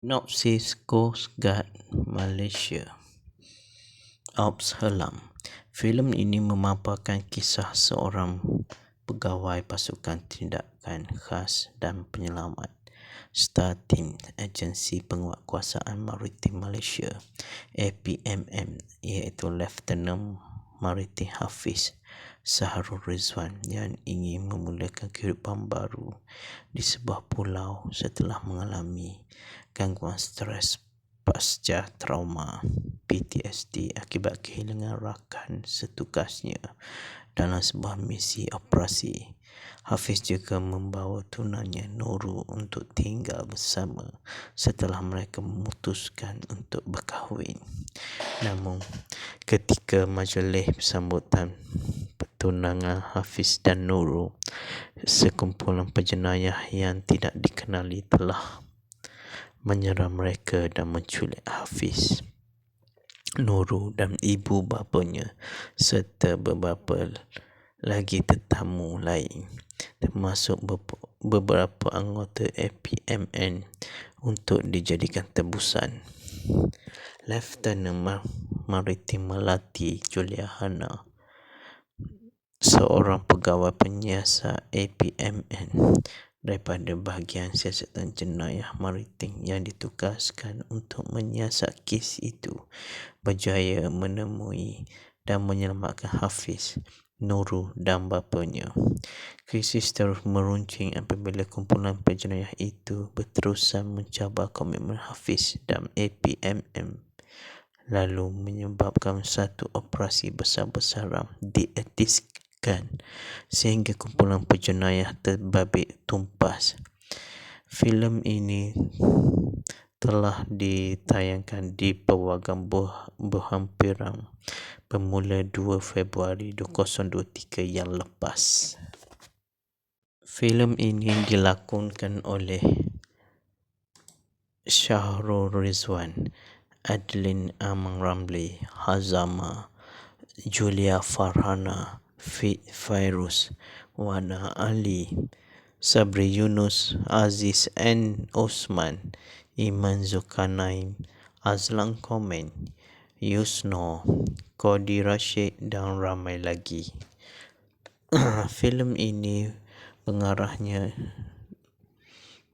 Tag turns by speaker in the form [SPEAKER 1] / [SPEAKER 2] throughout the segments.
[SPEAKER 1] Sinopsis Coast Guard Malaysia. Ops Helam. Filem ini memaparkan kisah seorang pegawai pasukan tindakan khas dan penyelamat Star Team Agensi Penguatkuasaan Maritim Malaysia APMM, iaitu Lieutenant Maritim Hafiz Saharul Rizwan yang ingin memulakan kehidupan baru di sebuah pulau setelah mengalami gangguan stres pasca trauma PTSD akibat kehilangan rakan setugasnya dalam sebuah misi operasi. Hafiz juga membawa tunanya Nurul untuk tinggal bersama setelah mereka memutuskan untuk berkahwin. Namun, ketika majlis sambutan pertunangan Hafiz dan Nurul, sekumpulan penjenayah yang tidak dikenali telah menyerang mereka dan menculik Hafiz, Nurul dan ibu bapanya serta beberapa lagi tetamu lain, termasuk beberapa anggota APMN untuk dijadikan tebusan. Lieutenant Maritim Melati Juliana, seorang pegawai penyiasat APMN daripada bahagian siasatan jenayah maritim yang ditugaskan untuk menyiasat kes itu, berjaya menemui dan menyelamatkan Hafiz, Nurul dan bapanya. Krisis terus meruncing apabila kumpulan penjenayah itu berterusan mencabar komitmen Hafiz dan APMM, lalu menyebabkan satu operasi besar-besaran dietiskan sehingga kumpulan penjenayah terbabit tumpas. Filem ini telah ditayangkan di Pawagam Berhampiran bermula 2 Februari 2023 yang lepas. Filem ini dilakonkan oleh Saharul Rizwan, Adeline Amang Ramli, Hazama, Julia Farhana, Fairuz, Wana Ali, Sabri Yunus, Aziz N. Osman, Iman Zulkarnain, Azlan Komen, Yusno, Kodi Rashid dan ramai lagi. Filem ini pengarahnya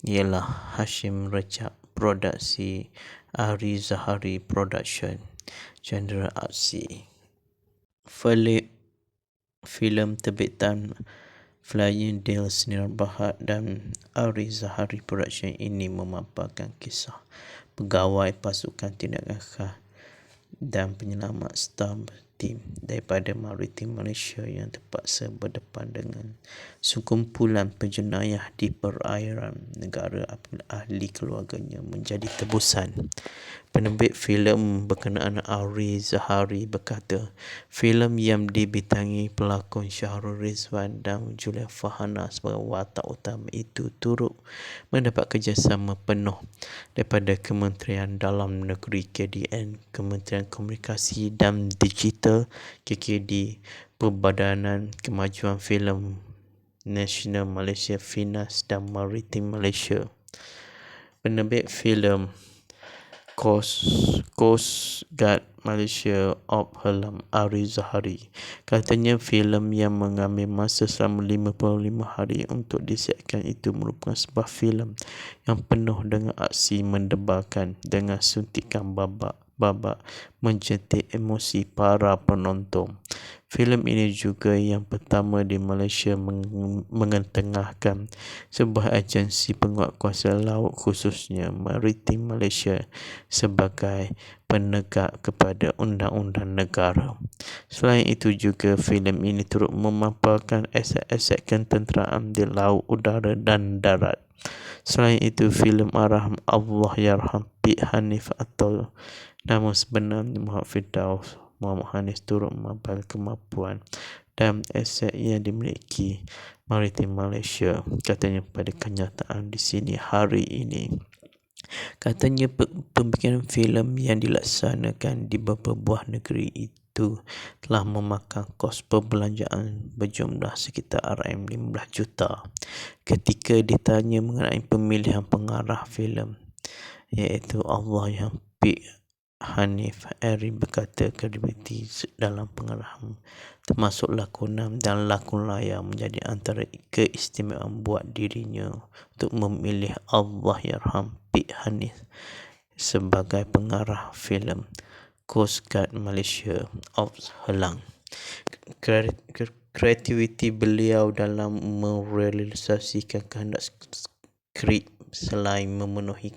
[SPEAKER 1] ialah Hashim Rajab, produksi Ari Zahari Production, Chandra Aksi. Filem terbitan Flying Deal Sdn Bhd dan Ari Zahari Production ini memaparkan kisah pegawai pasukan tindakan khas dan penyelamat Star Team daripada Maritim Malaysia yang terpaksa berdepan dengan sekumpulan penjenayah di perairan negara apabila ahli keluarganya menjadi tebusan. Penerbit filem berkenaan Ari Zahari berkata, filem yang dibintangi pelakon Saharul Rizwan dan Julia Farhana sebagai watak utama itu turut mendapat kerjasama penuh daripada Kementerian Dalam Negeri KDN, Kementerian Komunikasi dan Digital KKD, Perbadanan Kemajuan Filem Nasional Malaysia FINAS dan Maritim Malaysia. Penerbit filem Coast Guard Malaysia Ops Helam, Ari Zahari, katanya filem yang mengambil masa selama 55 hari untuk disiapkan itu merupakan sebuah filem yang penuh dengan aksi mendebarkan dengan suntikan babak menjentik emosi para penonton. Filem ini juga yang pertama di Malaysia mengetengahkan sebuah agensi penguatkuasaan laut khususnya Maritim Malaysia sebagai penegak kepada undang-undang negara. Selain itu juga filem ini turut memaparkan aset-aset ketenteraan di laut, udara dan darat. Selain itu, filem arah Allahyarham P. Hanif atau nama sebenar Muhammad Firdaus Muhammad Hanif turut memaparkan kemampuan dan aset yang dimiliki Maritim Malaysia, katanya pada kenyataan di sini hari ini. Katanya pembikinan filem yang dilaksanakan di beberapa buah negeri itu telah memakan kos perbelanjaan berjumlah sekitar RM15 juta. Ketika ditanya mengenai pemilihan pengarah filem iaitu Allah yang P. Hanif Eri berkata kredibiliti dalam pengarahan termasuk lakonan dan lakonlah yang menjadi antara keistimewaan buat dirinya untuk memilih Allah Yarham P. Hanif sebagai pengarah filem Coast Guard Malaysia Ops Helang. Kreativiti beliau dalam merealisasikan kehendak skrip selain memenuhi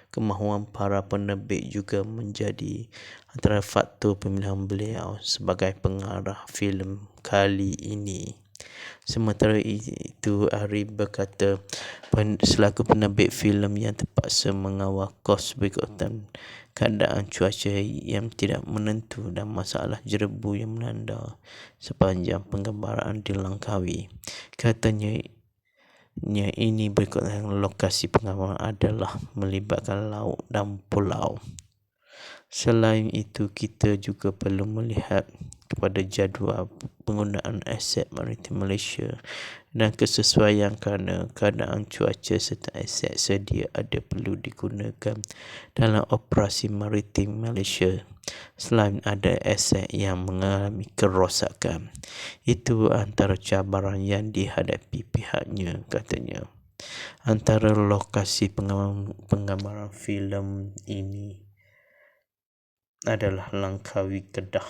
[SPEAKER 1] kemahuan para penerbit juga menjadi antara faktor pemilihan beliau sebagai pengarah filem kali ini. Sementara itu, Arif berkata selaku penerbit filem yang terpaksa mengawal kos berikutan keadaan cuaca yang tidak menentu dan masalah jerebu yang melanda sepanjang penggambaran di Langkawi. Katanya ini berikutan lokasi penggambaran adalah melibatkan laut dan pulau. Selain itu, kita juga perlu melihat kepada jadual penggunaan aset maritim Malaysia dan kesesuaian kerana keadaan cuaca serta aset sedia ada perlu digunakan dalam operasi maritim Malaysia. Selain ada aset yang mengalami kerosakan, itu antara cabaran yang dihadapi pihaknya, katanya. Antara lokasi penggambaran filem ini adalah Langkawi, Kedah,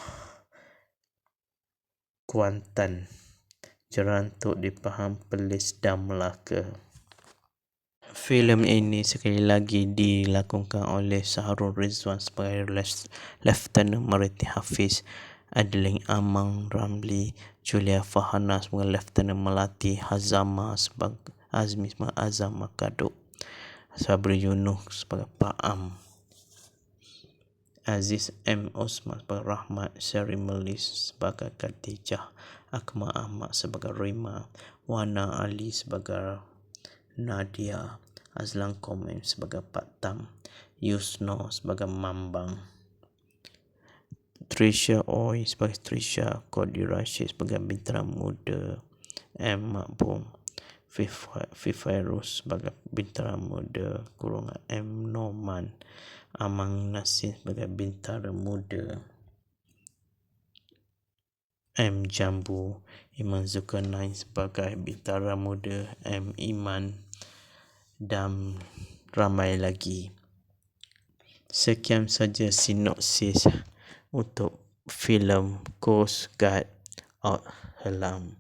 [SPEAKER 1] Kuantan, Jerantuk di Pahang, Perlis dan Melaka. Filem ini sekali lagi dilakonkan oleh Saharul Rizwan sebagai Lieutenant Maritim Hafiz, Adeline Amang Ramli, Julia Fahana sebagai Lieutenant Melati, Azmi sebagai Azam Kaduk, Sabri Yunus sebagai Pak Am, Aziz M. Osman sebagai Rahmat, Seri Melis sebagai Khadijah, Akmal Ahmad sebagai Rima, Wana Ali sebagai Nadia, Azlan Komem sebagai Pak Tam, Yusno sebagai Mambang, Trisha Oi sebagai Trisha, Kodi Rashid sebagai Bintang Muda, M. Makbum, Fifairus sebagai Bintang Muda kurungan M. Norman, Amang Nasir sebagai Bintara Muda, M. Jambu, Iman Zulkarnain sebagai Bintara Muda, M. Iman, dan ramai lagi. Sekian saja sinopsis untuk filem Coast Guard Out Helam.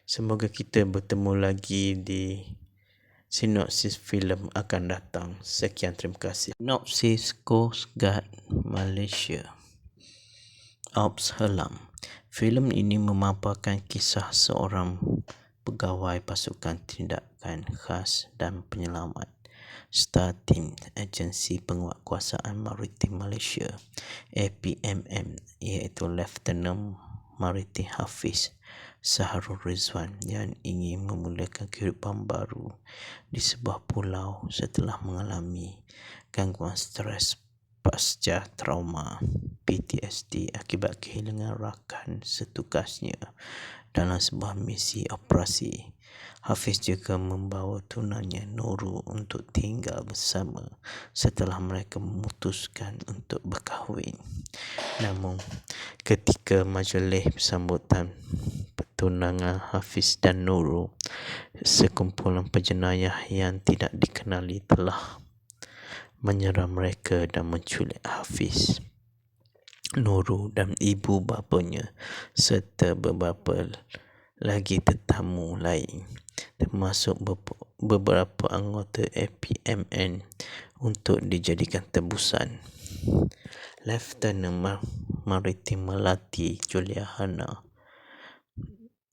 [SPEAKER 1] Semoga kita bertemu lagi di sinopsis filem akan datang. Sekian, terima kasih. Sinopsis Coast Guard Malaysia Ops Helam. Filem ini memaparkan kisah seorang pegawai pasukan tindakan khas dan penyelamat Star Team Agensi Penguatkuasaan Maritim Malaysia APMM, iaitu Lieutenant Maritim Hafiz Saharul Rizwan yang ingin memulakan kehidupan baru di sebuah pulau setelah mengalami gangguan stres pasca trauma PTSD akibat kehilangan rakan setugasnya dalam sebuah misi operasi. Hafiz juga membawa tunannya Nurul untuk tinggal bersama setelah mereka memutuskan untuk berkahwin. Namun, ketika majlis sambutan pertunangan Hafiz dan Nurul, sekumpulan penjenayah yang tidak dikenali telah menyerang mereka dan menculik Hafiz, Nurul dan ibu bapanya serta beberapa lagi tetamu lain, termasuk beberapa anggota APMN untuk dijadikan tebusan. Lieutenant Maritim Melati Juliana,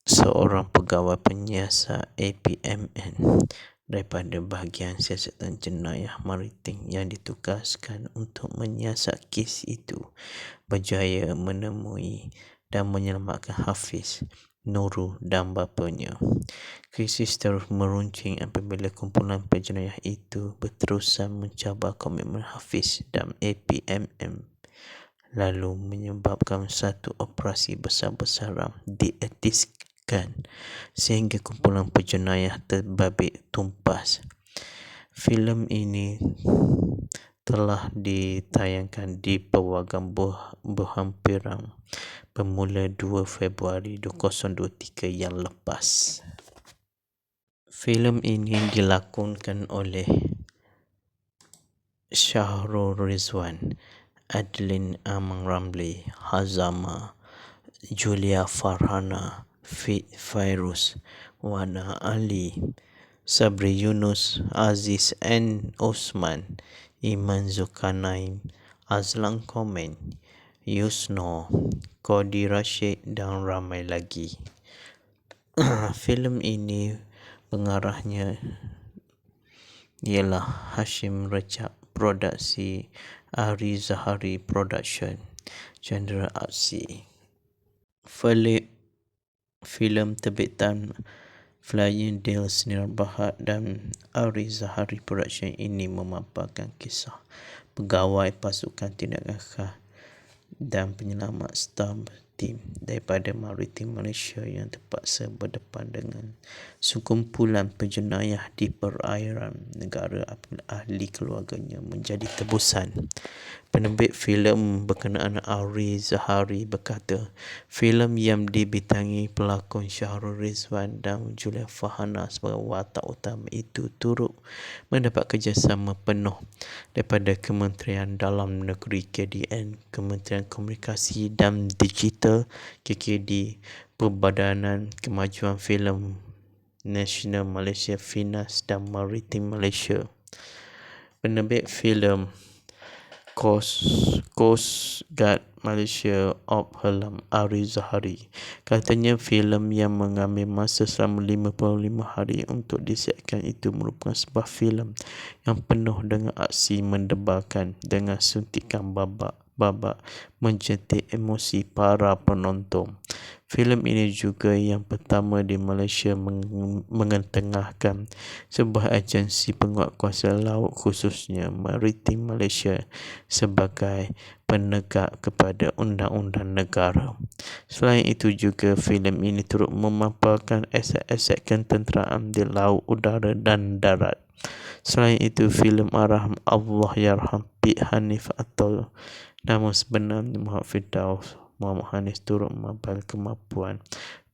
[SPEAKER 1] seorang pegawai penyiasat APMN daripada bahagian siasatan jenayah maritim yang ditugaskan untuk menyiasat kes itu, berjaya menemui dan menyelamatkan Hafiz, Nurul dan bapanya. Krisis terus meruncing apabila kumpulan penjenayah itu berterusan mencabar komitmen Hafiz dan APMM, lalu menyebabkan satu operasi besar-besaran dietiskan sehingga kumpulan penjenayah terbabit tumpas. Filem ini telah ditayangkan di pawagam berhampiran bermula 2 Februari 2023 yang lepas. Filem ini dilakonkan oleh Syahrul Rizwan, Adeline Amang Ramli, Hazama, Julia Farhana, Fairuz, Wana Ali, Sabri Yunus, Aziz N. Osman, Iman Zulkarnain, Azlan Komen, Yusno, Kodi Rashid dan ramai lagi. Filem ini pengarahnya ialah Hashim Rajab, produksi Ari Zahari Production, Chandra Aksi. Filem terbitan Flying Deal Senior Bahad dan Ari Zahari Production ini memaparkan kisah pegawai pasukan tindakan khas dan penyelamat Star Team daripada Maritim Malaysia yang terpaksa berdepan dengan sekumpulan penjenayah di perairan negara apabila ahli keluarganya menjadi tebusan. Penerbit filem berkenaan Ari Zahari berkata, filem yang dibintangi pelakon Syahrul Rizwan dan Julia Farhana sebagai watak utama itu turut mendapat kerjasama penuh daripada Kementerian Dalam Negeri KDN, Kementerian Komunikasi dan Digital KKD, Perbadanan Kemajuan Filem Nasional Malaysia Finas dan Maritim Malaysia. Penerbit filem Coast Guard Malaysia Op Helam Ari Zahari katanya filem yang mengambil masa selama 55 hari untuk disiapkan itu merupakan sebuah filem yang penuh dengan aksi mendebarkan dengan suntikan babak mencetak emosi para penonton. Filem ini juga yang pertama di Malaysia mengetengahkan sebuah agensi penguatkuasa laut khususnya Maritim Malaysia sebagai penegak kepada undang-undang negara. Selain itu juga filem ini turut memaparkan aset-aset ketenteraan di laut, udara dan darat. Selain itu filem arah Allahyarham P. Hanif atau nama sebenar Muhammad Firdaus Muhammad Hanif turut memaparkan kemampuan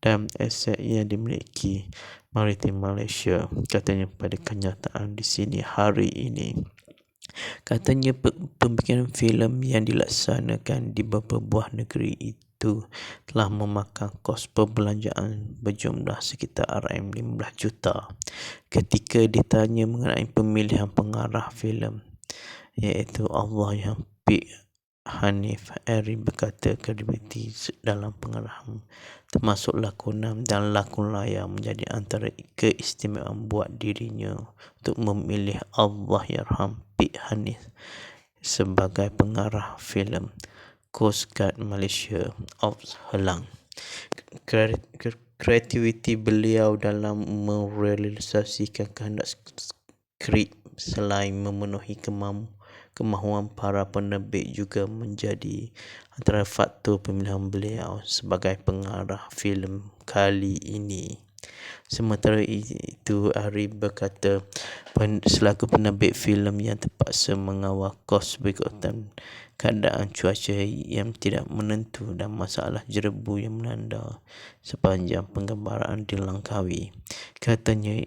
[SPEAKER 1] dan aset yang dimiliki Maritim Malaysia. Katanya pada kenyataan di sini hari ini. Katanya pembikinan filem yang dilaksanakan di beberapa buah negeri itu telah memakan kos perbelanjaan berjumlah sekitar RM15 juta. Ketika ditanya mengenai pemilihan pengarah filem iaitu Allahyarham P. Hanif, Ari berkata kredibiliti dalam pengarahan termasuk lakonan dan lakon layar menjadi antara keistimewaan buat dirinya untuk memilih Allahyarham P. Hanif sebagai pengarah filem Coast Guard Malaysia Ops Helang. Kreativiti beliau dalam merealisasikan kehendak skrip selain memenuhi kemahuan para penerbit juga menjadi antara faktor pemilihan beliau sebagai pengarah filem kali ini. Sementara itu, Ari berkata selaku penerbit filem yang terpaksa mengawal kos berikutan keadaan cuaca yang tidak menentu dan masalah jerebu yang melanda sepanjang penggambaran di Langkawi. Katanya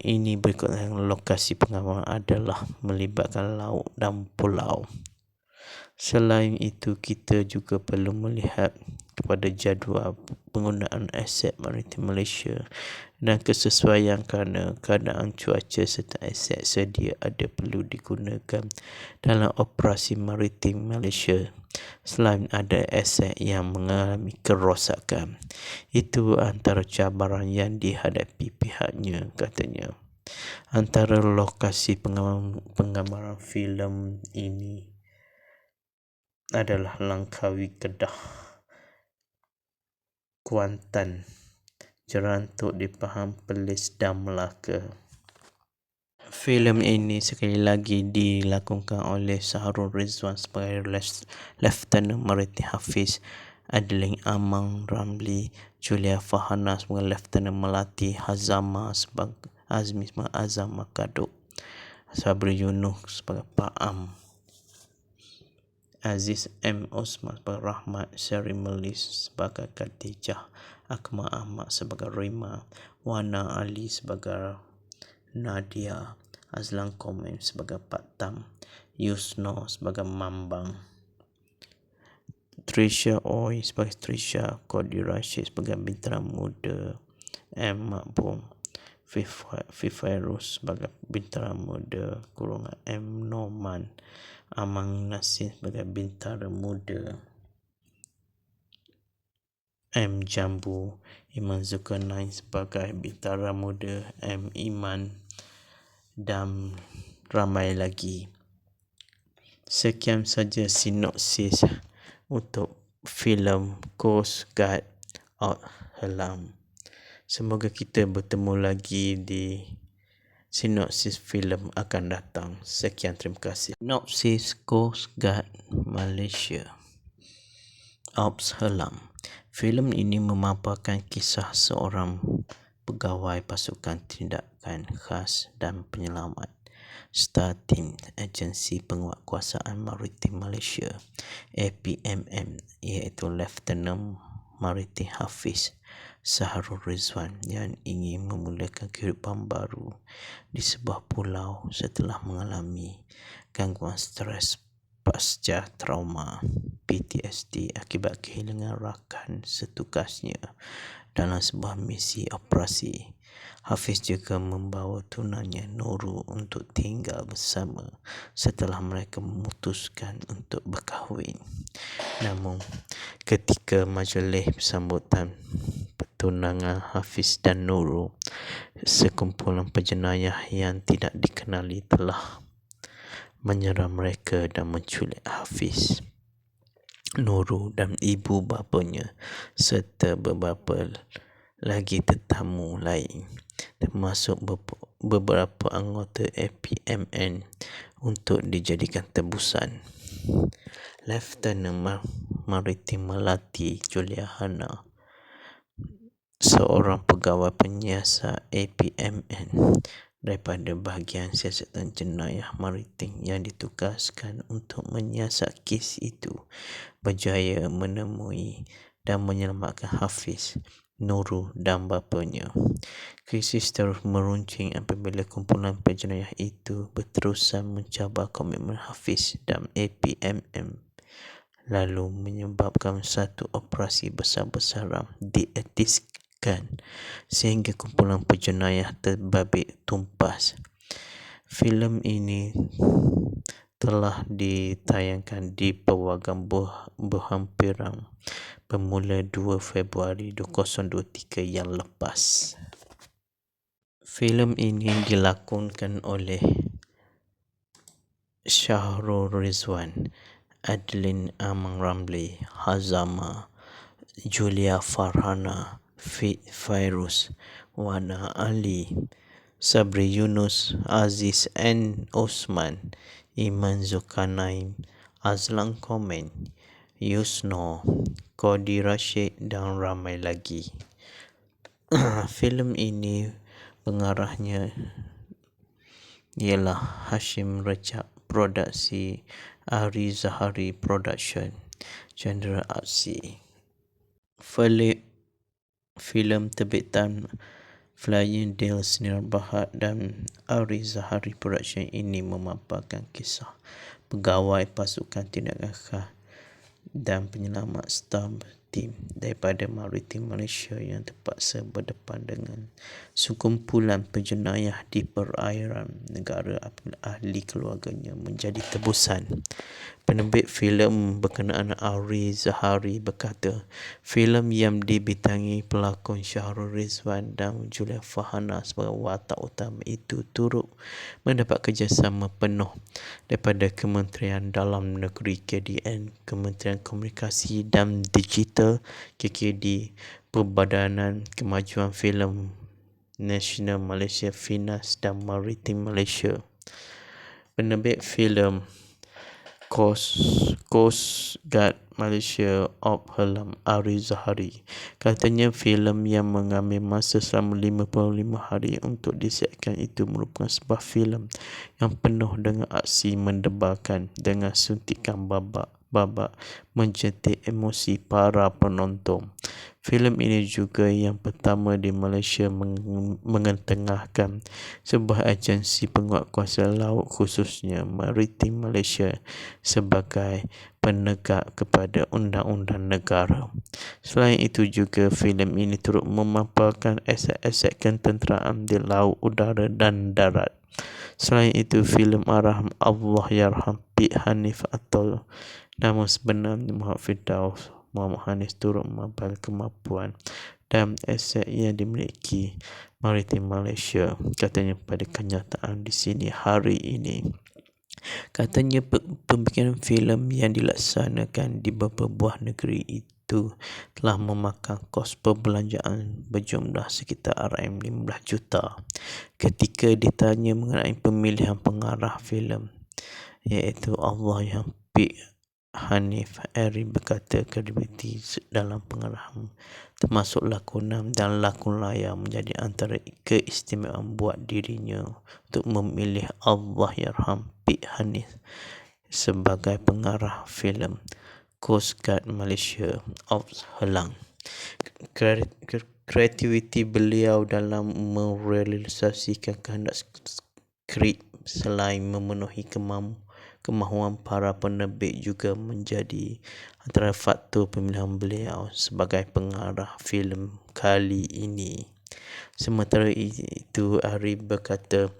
[SPEAKER 1] ini berikutan lokasi penggambaran adalah melibatkan laut dan pulau. Selain itu, kita juga perlu melihat kepada jadual penggunaan aset Maritim Malaysia dan kesesuaian kerana keadaan cuaca serta aset sedia ada perlu digunakan dalam operasi Maritim Malaysia. Selain ada aset yang mengalami kerosakan, itu antara cabaran yang dihadapi pihaknya, katanya. Antara lokasi penggambaran filem ini adalah Langkawi, Kedah, Kuantan, Jerantuk di Pahang, Perlis dan Melaka. Filem ini sekali lagi dilakonkan oleh Syahrul Rizwan sebagai Lieutenant Maritim Hafiz, Adeline Amang Ramli, Julia Farhana sebagai Lieutenant Melati, Hazama Azmi sebagai Azam Makaduk, Sabri Yunus sebagai Pak Am, Aziz M. Osman sebagai Rahmat, Syari Melis sebagai Khadijah, Akmal Ahmad sebagai Rima, Wana Ali sebagai Nadia, Azlan Komen sebagai Pak Tam, Yusno sebagai Mambang, Trisha Oi sebagai Trisha, Kodi Rashid sebagai Bintara Muda, M. Makbum, Fifairus sebagai Bintara Muda kurungan M. Norman, Amang Nasir sebagai Bintara Muda, M. Jambu, Iman Zulkarnain sebagai Bintara Muda, M. Iman, dan ramai lagi. Sekian saja sinopsis untuk filem Coast Guard Out Helam. Semoga kita bertemu lagi di sinopsis filem akan datang. Sekian, terima kasih. Sinopsis Coast Guard Malaysia Ops Helam. Filem ini memaparkan kisah seorang pegawai pasukan tindakan khas dan penyelamat Star Team Agensi Penguatkuasaan Maritim Malaysia APMM, iaitu Lieutenant Maritim Hafiz Saharul Rizwan yang ingin memulakan kehidupan baru di sebuah pulau setelah mengalami gangguan stres pasca trauma PTSD akibat kehilangan rakan setugasnya dalam sebuah misi operasi. Hafiz juga membawa tunanya Nurul untuk tinggal bersama setelah mereka memutuskan untuk berkahwin. Namun, ketika majlis sambutan pertunangan Hafiz dan Nurul, sekumpulan penjenayah yang tidak dikenali telah menyerang mereka dan menculik Hafiz, Nurul dan ibu bapanya serta beberapa lagi tetamu lain, termasuk beberapa anggota APMN untuk dijadikan tebusan. Lieutenant Maritim Melati Juliana, seorang pegawai penyiasat APMN daripada bahagian siasatan jenayah maritim yang ditugaskan untuk menyiasat kes itu, berjaya menemui dan menyelamatkan Hafiz, Nurul dan bapanya. Krisis terus meruncing apabila kumpulan penjenayah itu berterusan mencabar komitmen Hafiz dan APMM, lalu menyebabkan satu operasi besar-besaran dietiskan sehingga kumpulan penjenayah terbabit tumpas. Filem ini telah ditayangkan di pawagam berhampiran bermula 2 Februari 2023 yang lepas. Filem ini dilakonkan oleh Syahrul Rizwan, Adeline Amang Ramli, Hazama, Julia Farhana, Fairuz, Wana Ali, Sabri Yunus, Aziz N. Osman, Iman Zulkarnain, Azlan Komen, Yusno, Kodi Rashid dan ramai lagi. Filem ini pengarahnya ialah Hashim Rajab, produksi Ari Zahari Production, genre aksi. Filem terbitan Flying Deal Senior Bahad dan Ari Zahari Production ini memaparkan kisah pegawai pasukan tindakan khas dan penyelamat Star Team daripada Maritim Malaysia yang terpaksa berdepan dengan sekumpulan penjenayah di perairan negara apabila ahli keluarganya menjadi tebusan. Penerbit filem berkenaan Ari Zahari berkata, filem yang dibintangi pelakon Syahrul Rizwan dan Julia Farhana sebagai watak utama itu turut mendapat kerjasama penuh daripada Kementerian Dalam Negeri KDN, Kementerian Komunikasi dan Digital KKD, Perbadanan Kemajuan Filem Nasional Malaysia FINAS dan Maritim Malaysia. Penerbit filem Coast Guard Malaysia Op Helam Ari Zahari. Katanya filem yang mengambil masa selama 55 hari untuk disiapkan itu merupakan sebuah filem yang penuh dengan aksi mendebarkan dengan suntikan babak mencetak emosi para penonton. Filem ini juga yang pertama di Malaysia mengetengahkan sebuah agensi penguatkuasa laut khususnya Maritim Malaysia sebagai penegak kepada undang-undang negara. Selain itu juga filem ini turut memaparkan aset-aset ketenteraan di laut, udara dan darat. Selain itu filem arahan Allahyarham P. Hanif atau nama sebenar Muhammad Firdaus Muhammad Hanif turut memaparkan kemampuan dan aset yang dimiliki Maritim Malaysia. Katanya pada kenyataan di sini hari ini. Katanya pembikinan filem yang dilaksanakan di beberapa buah negeri itu telah memakan kos perbelanjaan berjumlah sekitar RM15 juta. Ketika ditanya mengenai pemilihan pengarah filem iaitu Allahyarham P. Hanif, Ari berkata kredibiliti dalam pengarahan termasuk lakonan dan lakon layar menjadi antara keistimewaan buat dirinya untuk memilih Allahyarham P. Hanif sebagai pengarah filem Coast Guard Malaysia Ops Helang. Kreativiti beliau dalam merealisasikan kehendak skrip selain memenuhi kemahuan para penerbit juga menjadi antara faktor pemilihan beliau sebagai pengarah filem kali ini. Sementara itu, Ari berkata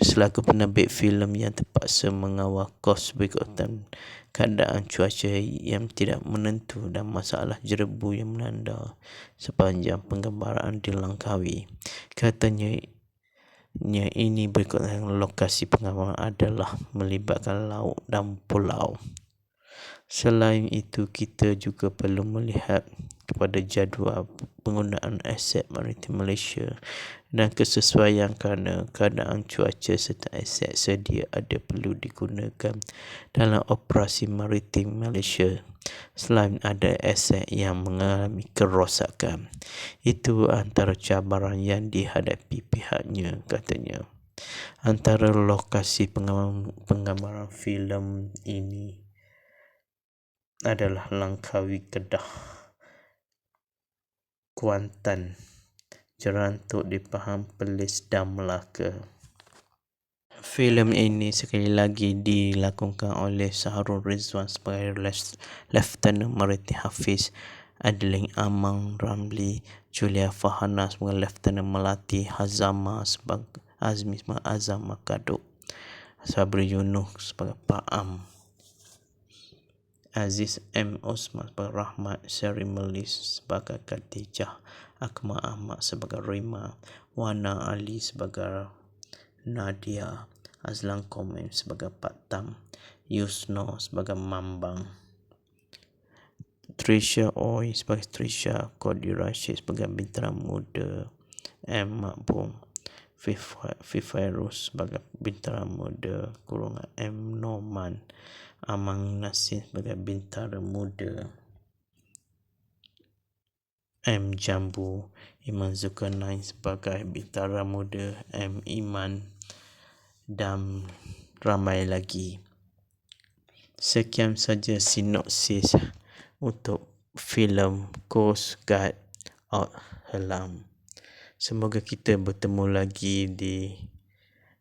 [SPEAKER 1] selaku penerbit filem yang terpaksa mengawal kos berikutan keadaan cuaca yang tidak menentu dan masalah jerebu yang melanda sepanjang penggambaran di Langkawi. Katanya ini berikutan lokasi penggambaran adalah melibatkan laut dan pulau. Selain itu, kita juga perlu melihat kepada jadual penggunaan aset Maritim Malaysia dan kesesuaian kerana keadaan cuaca serta aset sedia ada perlu digunakan dalam operasi Maritim Malaysia. Selain ada aset yang mengalami kerosakan, itu antara cabaran yang dihadapi pihaknya, katanya. Antara lokasi penggambaran filem ini adalah Langkawi, Kedah, Kuantan, Jerantuk di Pahang, Perlis dan Melaka. Filem ini sekali lagi dilakonkan oleh Saharul Rizwan sebagai Lieutenant Maritim Hafiz, Adeline Amang Ramli, Julia Fahana sebagai Lieutenant Melati, Azmi sebagai Azam Makaduk, Sabri Yunus sebagai Pak Am, Aziz M. Osman sebagai Rahmat, Seri Melis sebagai Khadijah, Akmal Ahmad sebagai Rima, Wana Ali sebagai Nadia, Azlan Komen sebagai Pak Tam, Yusno sebagai Mambang, Trisha Oi sebagai Trisha, Kodi Rashid sebagai Bintang Muda, M. Makbum, Fifairus sebagai Bintang Muda kurungan M. Norman, Amang Nasir sebagai Bintara Muda, M. Jambu, Iman Zulkarnain sebagai Bintara Muda, M. Iman dan ramai lagi. Sekian saja sinopsis untuk filem Coast Guard Op Helam. Semoga kita bertemu lagi di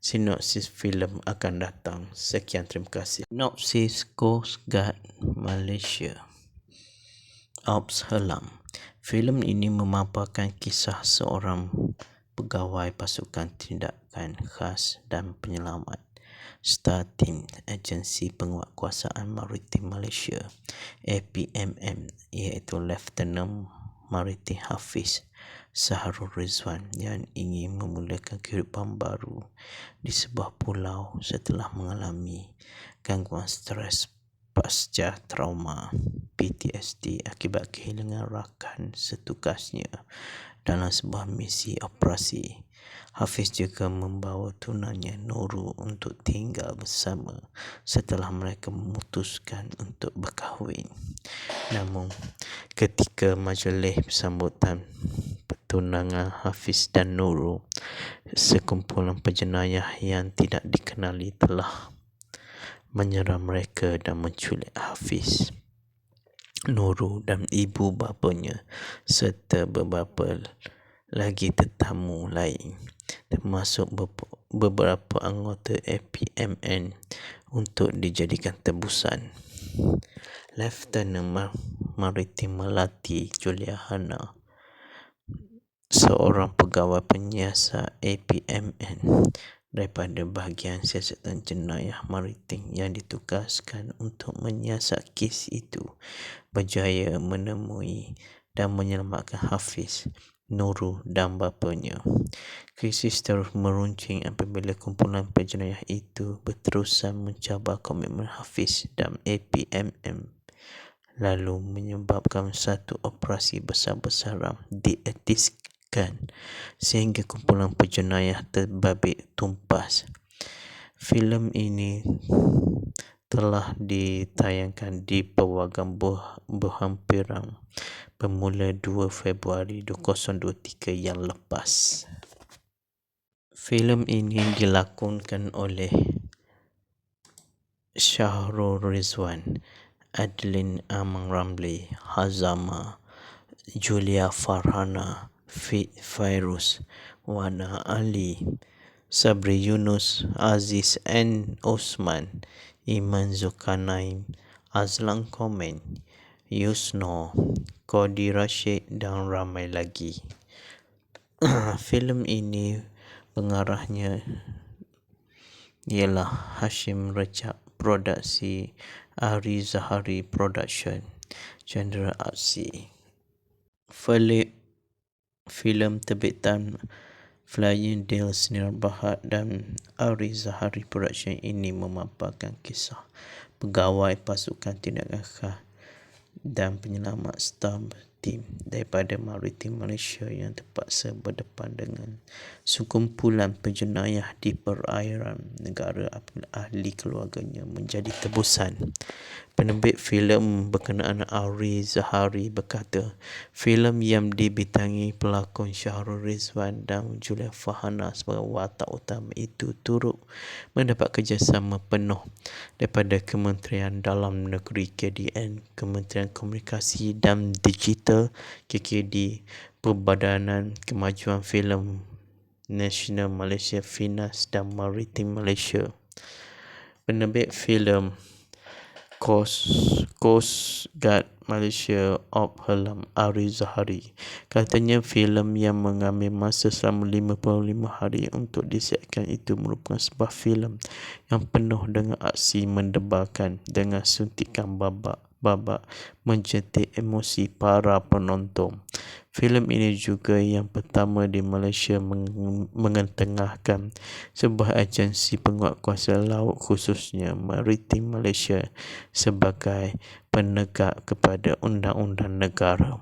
[SPEAKER 1] sinopsis filem akan datang. Sekian, terima kasih. Sinopsis Coast Guard Malaysia Ops Helam. Filem ini memaparkan kisah seorang pegawai pasukan tindakan khas dan penyelamat Star Team Agensi Penguatkuasaan Maritim Malaysia APMM iaitu Lieutenant Maritim Hafiz Saharul Rizwan yang ingin memulakan kehidupan baru di sebuah pulau setelah mengalami gangguan stres pasca trauma PTSD akibat kehilangan rakan setugasnya dalam sebuah misi operasi. Hafiz juga membawa tunanya Nurul untuk tinggal bersama setelah mereka memutuskan untuk berkahwin. Namun, ketika majlis sambutan pertunangan Hafiz dan Nurul, sekumpulan penjenayah yang tidak dikenali telah menyerang mereka dan menculik Hafiz, Nurul dan ibu bapanya serta beberapa lagi tetamu lain, termasuk beberapa anggota APMN untuk dijadikan tebusan. Lieutenant Maritim Melati Juliana, seorang pegawai penyiasat APMN daripada bahagian siasatan jenayah maritim yang ditugaskan untuk menyiasat kes itu, berjaya menemui dan menyelamatkan Hafiz, Nurul dan bapanya. Krisis terus meruncing apabila kumpulan penjenayah itu berterusan mencabar komitmen Hafiz dan APMM, lalu menyebabkan satu operasi besar-besaran dietiskan sehingga kumpulan penjenayah terbabit tumpas. Filem ini telah ditayangkan di pawagam berhampiran bermula 2 Februari 2023 yang lepas. Filem ini dilakonkan oleh Syahrul Rizwan, Adeline Amang Ramli, Hazama, Julia Farhana, Fairuz, Wana Ali, Sabri Yunus, Aziz N. Osman, Iman Zulkarnain, Azlan Komen, Yusno, Kodi Rashid dan ramai lagi. Filem ini pengarahnya ialah Hashim Rajab, produksi Ari Zahari Production, Chandra Aksi. Filem terbitan Flying Deal Senior Bahad dan Ari Zahari Production ini memaparkan kisah pegawai pasukan tindakan khas dan penyelamat staf tim daripada Maritim Malaysia yang terpaksa berdepan dengan sekumpulan penjenayah di perairan negara apabila ahli keluarganya menjadi tebusan. Penerbit filem berkenaan Ari Zahari berkata, filem yang dibintangi pelakon Syahrul Rizwan dan Julia Farhana sebagai watak utama itu turut mendapat kerjasama penuh daripada Kementerian Dalam Negeri KDN, Kementerian Komunikasi dan Digital KKD, Perbadanan Kemajuan Filem Nasional Malaysia FINAS dan Maritim Malaysia. Penerbit filem Coast Guard Malaysia Op Helam Ari Zahari katanya filem yang mengambil masa selama 55 hari untuk disiapkan itu merupakan sebuah filem yang penuh dengan aksi mendebarkan dengan suntikan babak mencetak emosi para penonton. Filem ini juga yang pertama di Malaysia mengetengahkan sebuah agensi penguatkuasa laut khususnya Maritim Malaysia sebagai penegak kepada undang-undang negara.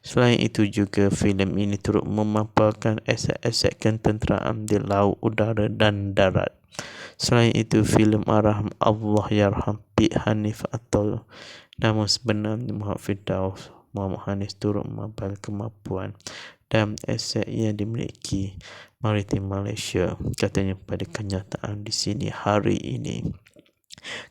[SPEAKER 1] Selain itu juga filem ini turut memaparkan aset-aset ketenteraan di laut, udara dan darat. Selain itu filem arah Allahyarham P. Hanif atau nama sebenar Muhammad Firdaus Muhammad Hanif turut memaparkan kemampuan dan aset yang dimiliki Maritim Malaysia. Katanya pada kenyataan di sini hari ini,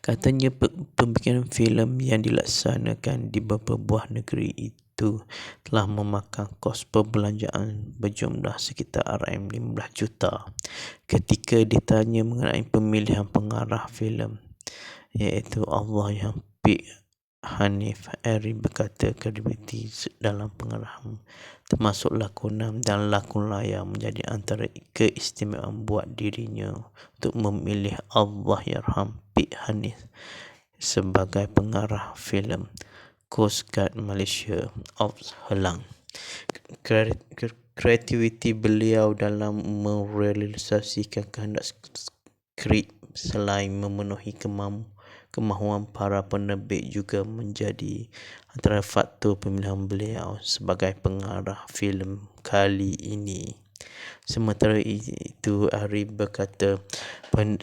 [SPEAKER 1] katanya pembikinan filem yang dilaksanakan di beberapa buah negeri itu telah memakan kos perbelanjaan berjumlah sekitar RM15 juta. Ketika ditanya mengenai pemilihan pengarah filem iaitu Allahyarham P. Hanif, Ari berkata kredibiliti dalam pengarahan termasuk lakonan dan lakon layar menjadi antara keistimewaan buat dirinya untuk memilih Allahyarham P. Hanif sebagai pengarah filem Coast Guard Malaysia Ops Helang. Kreativiti beliau dalam merealisasikan kehendak skrip selain memenuhi kemahuan para penerbit juga menjadi antara faktor pemilihan beliau sebagai pengarah filem kali ini. Sementara itu, Ari berkata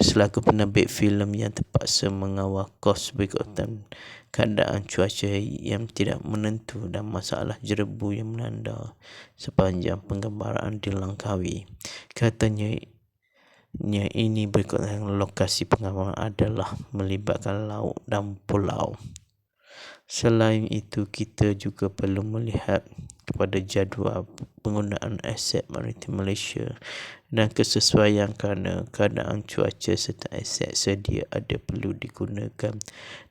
[SPEAKER 1] selaku penerbit filem yang terpaksa mengawal kos berikutan keadaan cuaca yang tidak menentu dan masalah jerebu yang melanda sepanjang penggambaran di Langkawi. Katanya ini berikutan lokasi penggambaran adalah melibatkan laut dan pulau. Selain itu, kita juga perlu melihat kepada jadual penggunaan aset maritim Malaysia dan kesesuaian kerana keadaan cuaca serta aset sedia ada perlu digunakan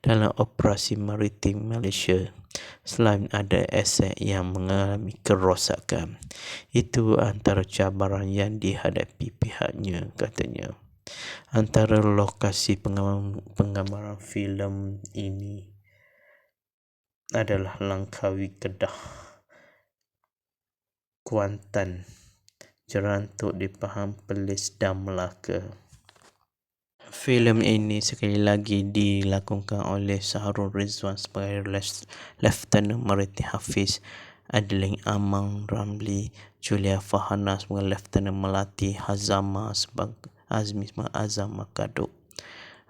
[SPEAKER 1] dalam operasi maritim Malaysia. Selain ada aset yang mengalami kerosakan, itu antara cabaran yang dihadapi pihaknya, katanya. Antara lokasi penggambaran filem ini adalah Langkawi, Kedah, Kuantan, Jerantuk di Pahang, Perlis dan Melaka. Filem ini sekali lagi dilakonkan oleh Shahrul Rizwan sebagai Lieutenant Maritim Hafiz, Adeline Amang Ramli, Julia Farhana sebagai Lieutenant Melati, Azmi sebagai Azam Makaduk,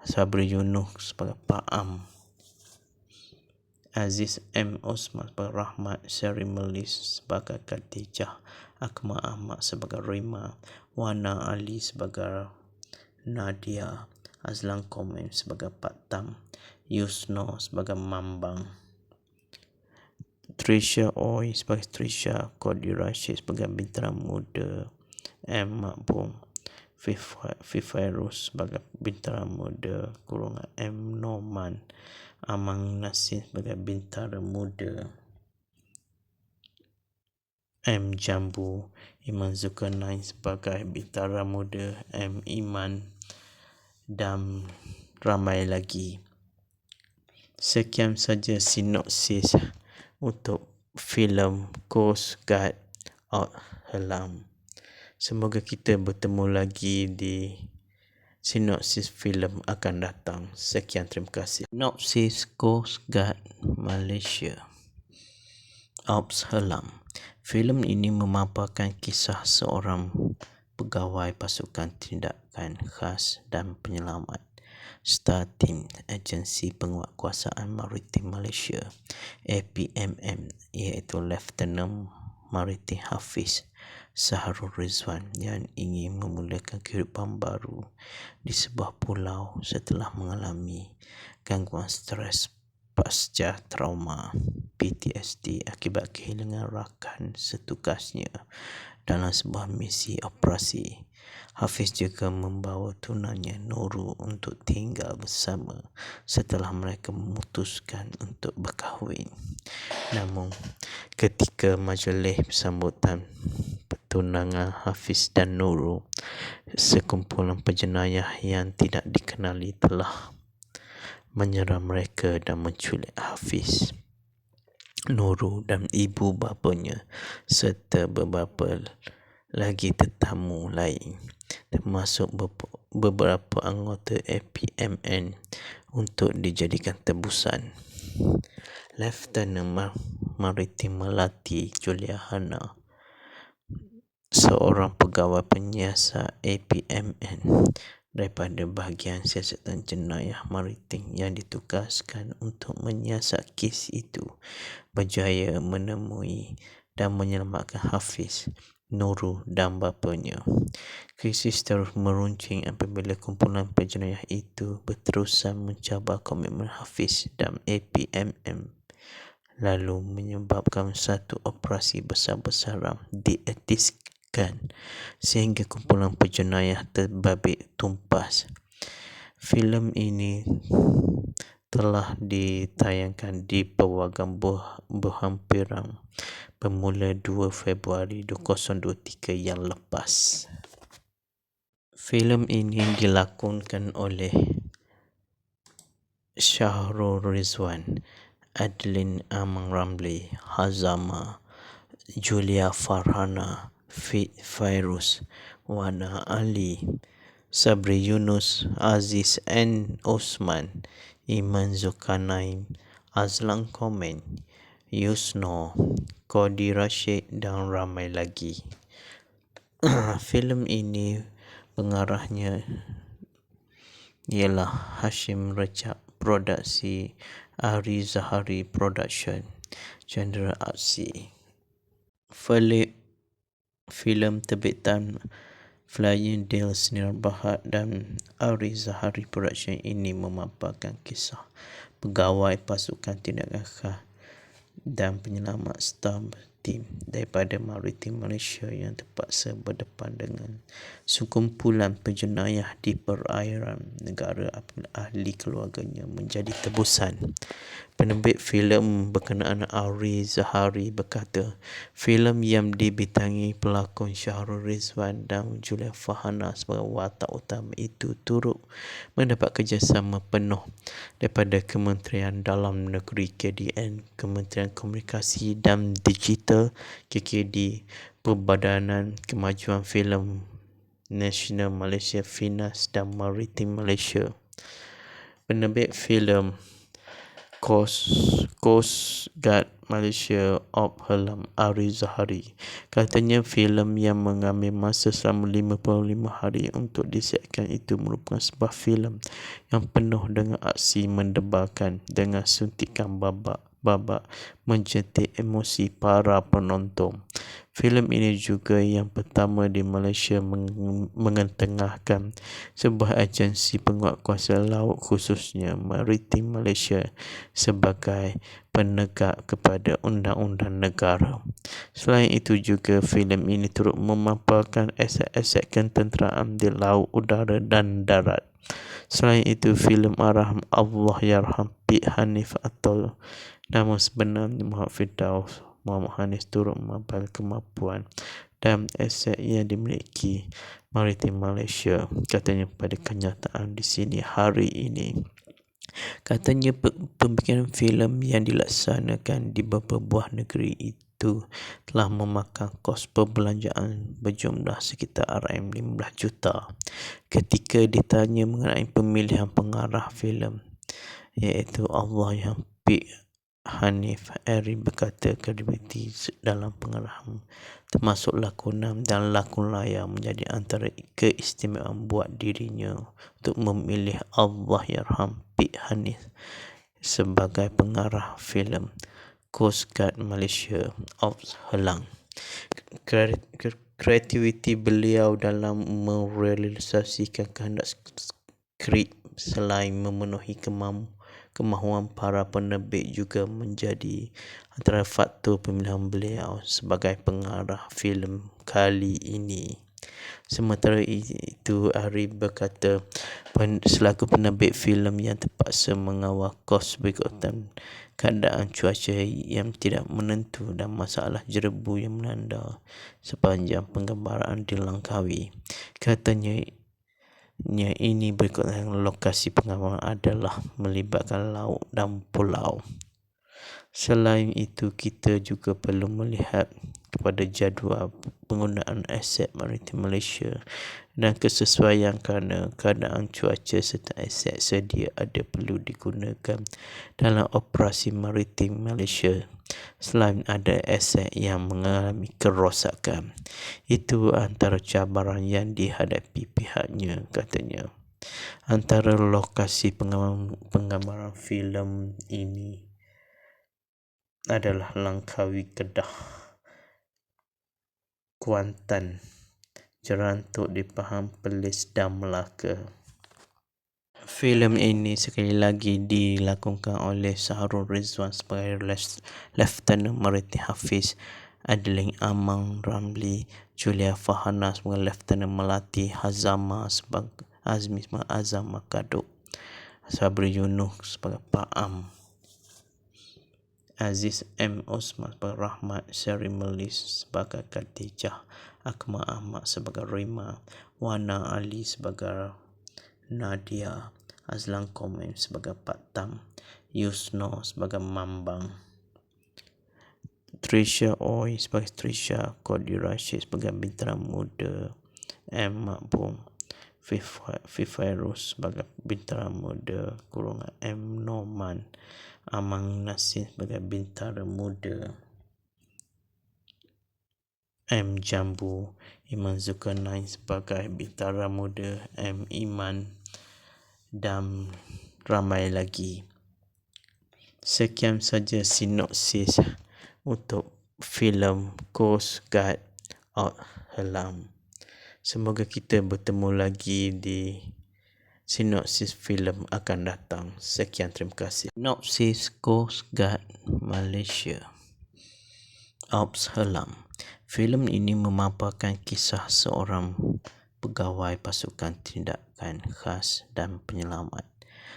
[SPEAKER 1] Sabri Yunus sebagai Pak Am, Aziz M. Osman sebagai Rahmat, Seri Melis sebagai Khadijah, Akmal Ahmad sebagai Rima, Wana Ali sebagai Nadia, Azlan Komen sebagai Pak Tam, Yusno sebagai Mambang, Trisha Oi sebagai Trisha, Kodi Rashid sebagai Bintara Muda, M. Makbum, Fifairus sebagai Bintara Muda kurungan M. Norman, Amang Nasir sebagai Bintara Muda, M. Jambu, Iman Zulkarnain sebagai Bintara Muda, M. Iman, dan ramai lagi. Sekian saja sinopsis untuk filem Coast Guard Out Helam. Semoga kita bertemu lagi di sinopsis filem akan datang. Sekian, terima kasih. Sinopsis Coast Guard Malaysia Ops Helam. Filem ini memaparkan kisah seorang pegawai pasukan tindakan khas dan penyelamat Star Team Agensi Penguatkuasaan Maritim Malaysia APMM, iaitu Lieutenant Maritim Hafiz Shahrul Rizwan yang ingin memulakan kehidupan baru di sebuah pulau setelah mengalami gangguan stres pasca trauma PTSD akibat kehilangan rakan setugasnya dalam sebuah misi operasi. Hafiz juga membawa tunanya Nurul untuk tinggal bersama setelah mereka memutuskan untuk berkahwin. Namun, ketika majlis sambutan pertunangan Hafiz dan Nurul, sekumpulan penjenayah yang tidak dikenali telah menyerang mereka dan menculik Hafiz, Nurul dan ibu bapanya serta beberapa lagi tetamu lain, termasuk beberapa anggota APMN untuk dijadikan tebusan. Lieutenant Maritim Melati Juliana, seorang pegawai penyiasat APMN daripada bahagian siasatan jenayah maritim yang ditugaskan untuk menyiasat kes itu, berjaya menemui dan menyelamatkan Hafiz, Nurul dan bapanya. Krisis terus meruncing apabila kumpulan penjenayah itu berterusan mencabar komitmen Hafiz dan APMM, lalu menyebabkan satu operasi besar-besaran dietiskan sehingga kumpulan penjenayah terbabit tumpas. Filem ini telah ditayangkan di pawagam berhampiran bermula 2 Februari 2023 yang lepas. Filem ini dilakonkan oleh Shahrul Rizwan, Adeline Amang Ramli, Hazama, Julia Farhana, Fairuz, Wana Ali, Sabri Yunus, Aziz N. Osman, Iman Zulkarnain, Azlan Komen, Yusno, Kodi Rashid dan ramai lagi. Filem ini pengarahnya ialah Hashim Rajab, produksi Ari Zahari Production, genre aksi. Filem terbitan Flying Deal Senior Berhad dan Ari Zahari Production ini memaparkan kisah pegawai pasukan tindakan khas dan penyelamat Star Team daripada Maritim Malaysia yang terpaksa berdepan dengan sekumpulan penjenayah di perairan negara apabila ahli keluarganya menjadi tebusan. Penerbit filem berkenaan Ari Zahari berkata, filem yang dibintangi pelakon Syahrul Rizwan dan Julia Fahana sebagai watak utama itu turut mendapat kerjasama penuh daripada Kementerian Dalam Negeri KDN, Kementerian Komunikasi dan Digital KKD, Perbadanan Kemajuan Filem Nasional Malaysia Finas dan Maritim Malaysia. Penerbit filem Coast Guard Malaysia Op Helam Ari Zahari katanya filem yang mengambil masa selama 55 hari untuk disiapkan itu merupakan sebuah filem yang penuh dengan aksi mendebarkan dengan suntikan babak menjentik emosi para penonton. Filem ini juga yang pertama di Malaysia mengetengahkan sebuah agensi penguatkuasa laut khususnya Maritim Malaysia sebagai penegak kepada undang-undang negara. Selain itu juga filem ini turut memaparkan aset-aset ketenteraan di laut, udara dan darat. Selain itu, filem arahan Allahyarham P. Hanif atau nama sebenar Muhammad Firdaus Muhammad Hanif turut memaparkan kemampuan dan aset yang dimiliki Maritim Malaysia. Katanya pada kenyataan di sini hari ini. Katanya pembikinan filem yang dilaksanakan di beberapa buah negeri itu telah memakan kos perbelanjaan berjumlah sekitar RM15 juta. Ketika ditanya mengenai pemilihan pengarah filem iaitu Allahyarham P. Hanif, Ari berkata kredibiliti dalam pengarahan termasuk lakonan dan lakon layar menjadi antara keistimewaan buat dirinya untuk memilih Allahyarham P. Hanif sebagai pengarah filem Coast Guard Malaysia Ops Helang. Kreativiti beliau dalam merealisasikan kehendak skrip selain memenuhi kemahuan para penerbit juga menjadi antara faktor pemilihan beliau sebagai pengarah filem kali ini. Sementara itu, Ari berkata selaku penerbit filem yang terpaksa mengawal kos berikutan keadaan cuaca yang tidak menentu dan masalah jerebu yang melanda sepanjang penggambaran di Langkawi. Katanya ini berikutan lokasi penggambaran adalah melibatkan laut dan pulau. Selain itu, kita juga perlu melihat kepada jadual penggunaan aset Maritim Malaysia dan kesesuaian kerana keadaan cuaca serta aset sedia ada perlu digunakan dalam operasi Maritim Malaysia. Selain ada aset yang mengalami kerosakan, itu antara cabaran yang dihadapi pihaknya, katanya. Antara lokasi penggambaran filem ini adalah Langkawi, Kedah, Kuantan, Jerantuk di Pahang, Perlis dan Melaka. Filem ini sekali lagi dilakonkan oleh Syahrul Rizwan sebagai Lieutenant Maritim Hafiz, Adeline Amang Ramli, Julia Fahana sebagai Lieutenant Melati, Azmi sebagai Azam Kaduk, Sabri Yunus sebagai Pak Am, Aziz M. Osman sebagai Rahmat, Seri Melis sebagai Khadijah, Akmal Ahmad sebagai Rima, Wana Ali sebagai Nadia, Azlan Komen sebagai Pak Tam, Yusno sebagai Mambang, Trisha Oi sebagai Trisha, Kodi Rashid sebagai Bintang Muda, M. Makbum, Fifairus sebagai Bintang Muda kurungan M. Norman, Amang Nasir sebagai Bintara Muda. M. Jambu, Iman Zulkarnain sebagai Bintara Muda, M. Iman, dan ramai lagi. Sekian saja sinopsis untuk filem Coast Guard Out Helam. Semoga kita bertemu lagi di sinopsis filem akan datang. Sekian, terima kasih. Sinopsis Coast Guard Malaysia Ops Helam. Filem ini memaparkan kisah seorang pegawai pasukan tindakan khas dan penyelamat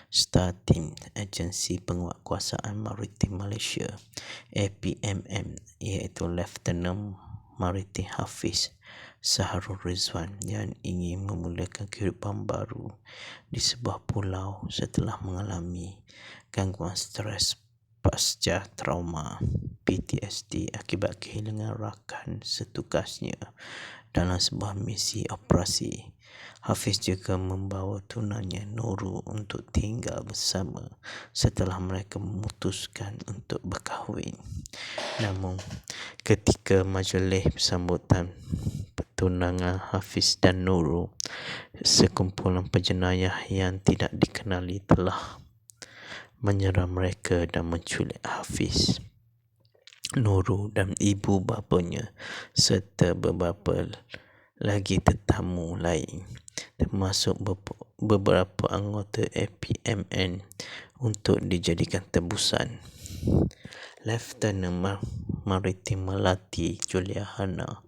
[SPEAKER 1] Star Team Agensi Penguatkuasaan Maritim Malaysia APMM, iaitu Lieutenant Maritim Hafiz Saharul Rizwan yang ingin memulakan kehidupan baru di sebuah pulau setelah mengalami gangguan stres pasca trauma PTSD akibat kehilangan rakan setugasnya dalam sebuah misi operasi. Hafiz juga membawa tunanya Nurul untuk tinggal bersama setelah mereka memutuskan untuk berkahwin. Namun, ketika majlis sambutan pertunangan Hafiz dan Nurul, sekumpulan penjenayah yang tidak dikenali telah menyerang mereka dan menculik Hafiz, Nurul dan ibu bapanya serta beberapa lagi tetamu lain, termasuk beberapa anggota APMN untuk dijadikan tebusan. Lieutenant Maritim Melati Julia Hana,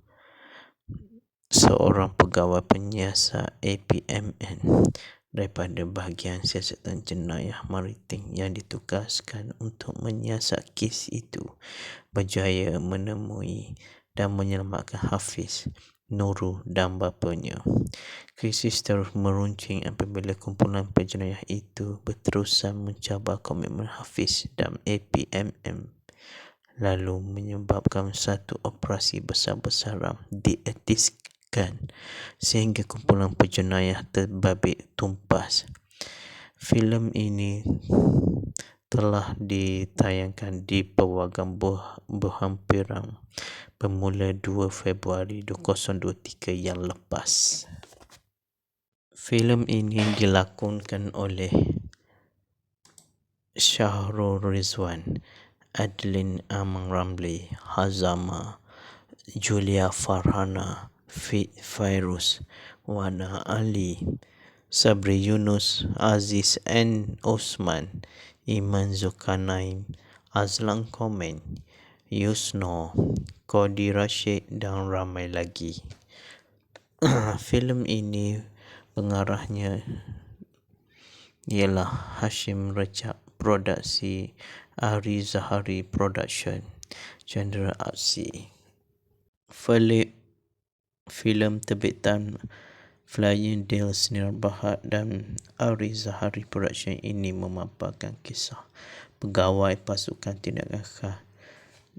[SPEAKER 1] seorang pegawai penyiasat APMN daripada bahagian siasatan jenayah maritim yang ditugaskan untuk menyiasat kes itu, berjaya menemui dan menyelamatkan Hafiz, Nurul dan bapanya. Krisis terus meruncing apabila kumpulan penjenayah itu berterusan mencabar komitmen Hafiz dan APMM, lalu menyebabkan satu operasi besar-besaran dietiskan sehingga kumpulan penjenayah terbabit tumpas. Filem ini telah ditayangkan di Pawagam Berhampiran bermula 2 Februari 2023 yang lepas. Filem ini dilakonkan oleh Saharul Rizwan, Adeline Amang Ramli, Hazama, Julia Farhana, Fairuz, Wana Ali, Sabri Yunus, Aziz N. Osman, Iman Zulkarnain, Azlan Komen, Yusno, Kodi Rashid dan ramai lagi. Filem ini pengarahnya ialah Hashim Rajab, produksi Ari Zahari Production, genre aksi. Filem terbitan Flying Deal Senior Bahad dan Ari Zahari Production ini memaparkan kisah pegawai pasukan tindakan khas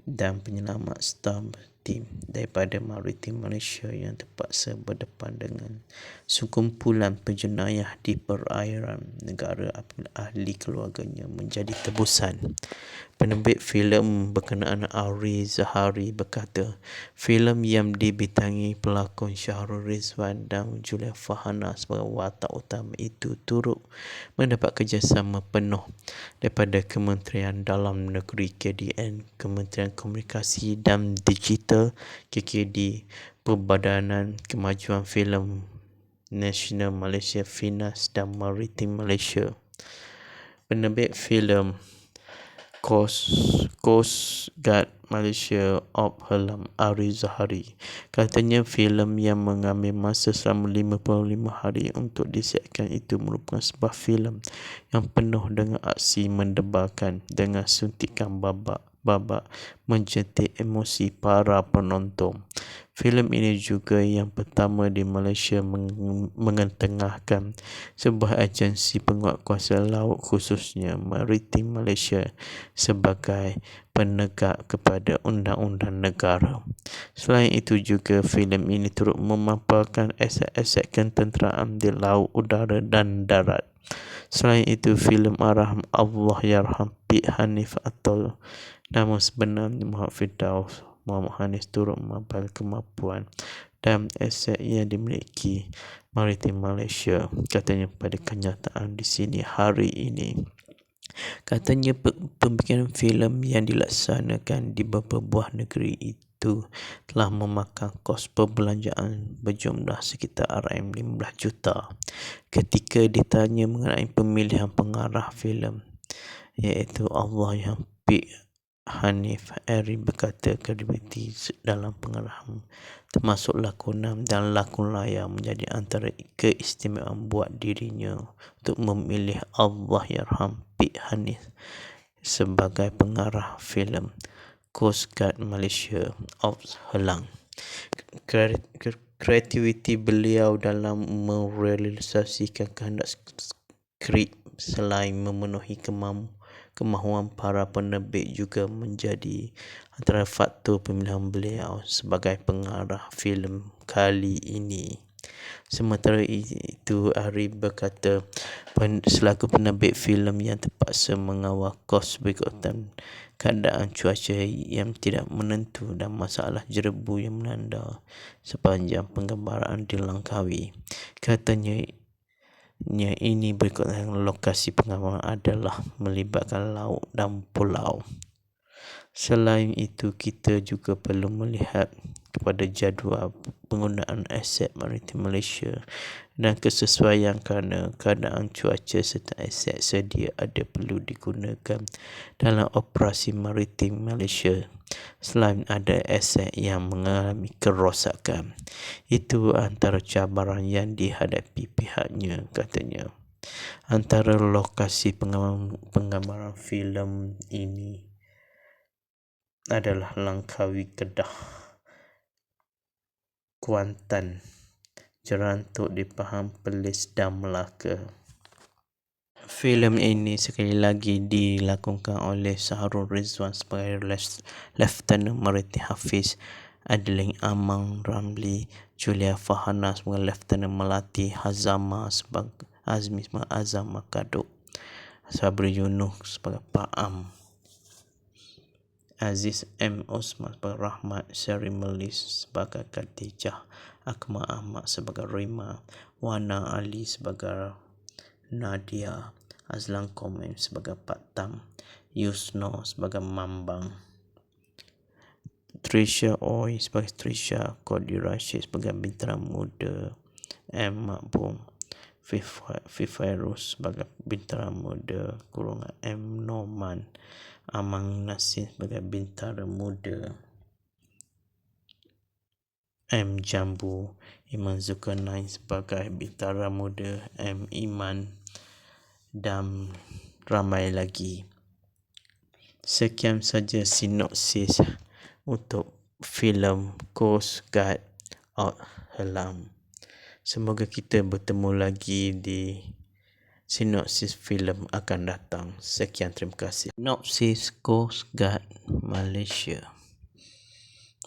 [SPEAKER 1] dan penyelamat Star Team daripada Maritim Malaysia yang terpaksa berdepan dengan sekumpulan penjenayah di perairan negara apabila ahli keluarganya menjadi tebusan. Penerbit filem berkenaan Ari Zahari berkata, filem yang dibintangi pelakon Saharul Rizwan dan Julia Farhana sebagai watak utama itu turut mendapat kerjasama penuh daripada Kementerian Dalam Negeri KDN, Kementerian Komunikasi dan Digital KKD, Perbadanan Kemajuan Filem Nasional Malaysia FINAS dan Maritim Malaysia. Penerbit filem Coast Guard Malaysia Ops Helam Ari Zahari. Katanya filem yang mengambil masa selama 55 hari untuk disiapkan itu merupakan sebuah filem yang penuh dengan aksi mendebarkan dengan suntikan babak menjentik emosi para penonton. Filem ini juga yang pertama di Malaysia mengetengahkan sebuah agensi penguatkuasaan laut khususnya Maritim Malaysia sebagai penegak kepada undang-undang negara. Selain itu juga filem ini turut memaparkan aset-aset ketenteraan di laut, udara dan darat. Selain itu, filem Allahyarham P. Hanif atau nama sebenarnya Muhammad Firdaus Muhammad Hanis turut memapakan kemampuan dan aset yang dimiliki Maritim Malaysia. Katanya pada kenyataan di sini hari ini, katanya pembikinan filem yang dilaksanakan di beberapa buah negeri itu telah memakan kos perbelanjaan berjumlah sekitar RM15 juta. Ketika ditanya mengenai pemilihan pengarah filem, iaitu Allah yang P. Hanif Eri berkata kredibiliti dalam pengarahan termasuk lakonan dan lakon layar menjadi antara keistimewaan buat dirinya untuk memilih Allahyarham P. Hanif sebagai pengarah filem Coast Guard Malaysia Ops Helang. Kreativiti beliau dalam merealisasikan kehendak skrip selain memenuhi kemahuan para penerbit juga menjadi antara faktor pemilihan beliau sebagai pengarah filem kali ini. Sementara itu, Arif berkata selaku penerbit filem yang terpaksa mengawal kos berikutan keadaan cuaca yang tidak menentu dan masalah jerebu yang melanda sepanjang penggambaran di Langkawi. Katanya ini berikutan lokasi penggambaran adalah melibatkan laut dan pulau. Selain itu, kita juga perlu melihat kepada jadual penggunaan aset maritim Malaysia dan kesesuaian kerana keadaan cuaca serta aset sedia ada perlu digunakan dalam operasi maritim Malaysia. Selain ada aset yang mengalami kerosakan, itu antara cabaran yang dihadapi pihaknya, katanya. Antara lokasi penggambaran filem ini adalah Langkawi, Kedah, Kuantan, Jerantuk di Pahang, Perlis dan Melaka. Filem ini sekali lagi dilakonkan oleh Saharul Rizwan sebagai Lieutenant Maritim Hafiz, Adeline Amang Ramli, Julia Fahana sebagai Lieutenant Melati, Azmi sebagai Azam Makaduk, Sabri Yunus sebagai Pak Am, Aziz M. Osman sebagai Rahmat, Syari Melis sebagai Khadijah, Akmal Ahmad sebagai Rima, Wana Ali sebagai Nadia, Azlan Komen sebagai Pak Tam, Yusno sebagai Mambang, Trisha Oi sebagai Trisha, Kodi Rashid sebagai Bintang Muda, M. Makbum, Fifairus sebagai Bintang Muda kurungan M. Norman, Amang Nasir sebagai Bintara Muda, M. Jambu, Iman Zulkarnain sebagai Bintara Muda, M. Iman, dan ramai lagi. Sekian saja sinopsis untuk filem Coast Guard Helang. Semoga kita bertemu lagi di sinopsis filem akan datang. Sekian, terima kasih. Sinopsis Coast Guard Malaysia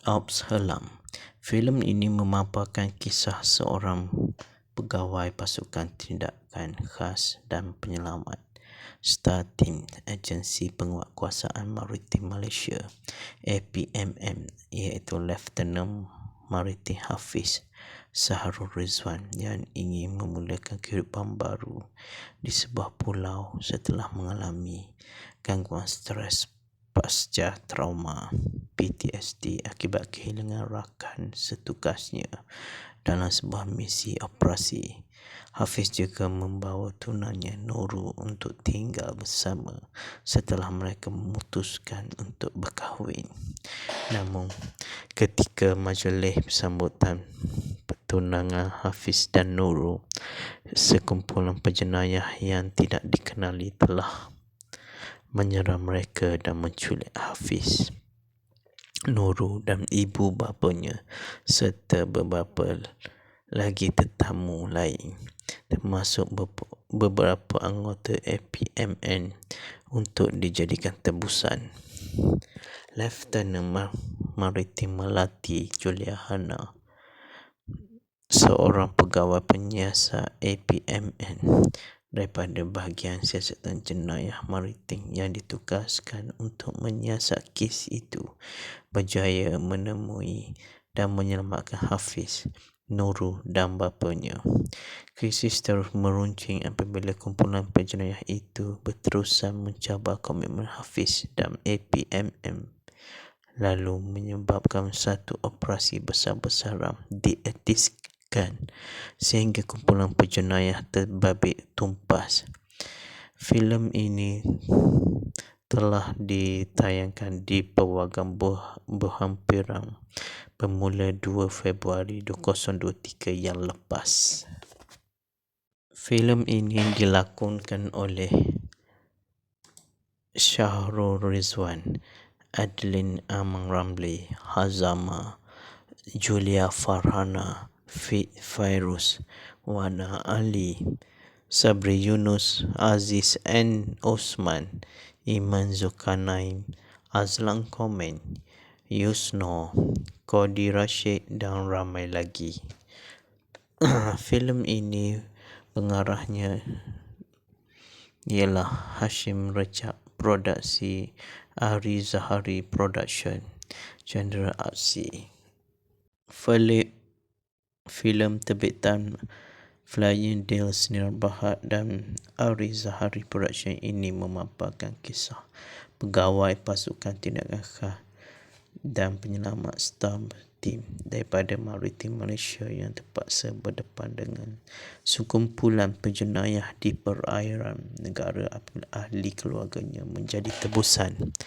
[SPEAKER 1] Ops Helang. Filem ini memaparkan kisah seorang pegawai pasukan tindakan khas dan penyelamat Star Team Agensi Penguatkuasaan Maritim Malaysia APMM, iaitu Lieutenant Maritim Hafiz Saharul Rizwan yang ingin memulakan kehidupan baru di sebuah pulau setelah mengalami gangguan stres pasca trauma PTSD akibat kehilangan rakan setugasnya dalam sebuah misi operasi. Hafiz juga membawa tunannya Nurul untuk tinggal bersama setelah mereka memutuskan untuk berkahwin. Namun, ketika majlis sambutan pertunangan Hafiz dan Nurul, sekumpulan penjenayah yang tidak dikenali telah menyerang mereka dan menculik Hafiz, Nurul dan ibu bapanya serta beberapa lagi tetamu lain, termasuk beberapa anggota APMN untuk dijadikan tebusan. Lieutenant Maritim Melati Juliana, seorang pegawai penyiasat APMN, daripada bahagian siasatan jenayah maritim yang ditugaskan untuk menyiasat kes itu berjaya menemui dan menyelamatkan Hafiz, Nurul dan bapanya. Krisis terus meruncing apabila kumpulan penjenayah itu berterusan mencabar komitmen Hafiz dan APMM, lalu menyebabkan satu operasi besar-besaran dietiskan sehingga kumpulan penjenayah terbabit tumpas. Filem ini telah ditayangkan di pawagam berhampiran bermula 2 Februari 2023 yang lepas. Filem ini dilakonkan oleh Syahrul Rizwan, Adeline Amang Ramli, Hazama, Julia Farhana, Fairuz, Wana Ali, Sabri Yunus, Aziz N. Osman, Iman Zulkarnain, Azlan Komen, Yusno, Kodi Rashid dan ramai lagi. Filem ini pengarahnya ialah Hashim Rejab, produksi Ari Zahari Production, Chandra Aksi. Filem terbitan Flying Deal Senior Bahad dan Ari Zahari Production ini memaparkan kisah pegawai pasukan tindakan khas dan penyelamat Star Team daripada Maritim Malaysia yang terpaksa berdepan dengan sekumpulan penjenayah di perairan negara apabila ahli keluarganya menjadi tebusan.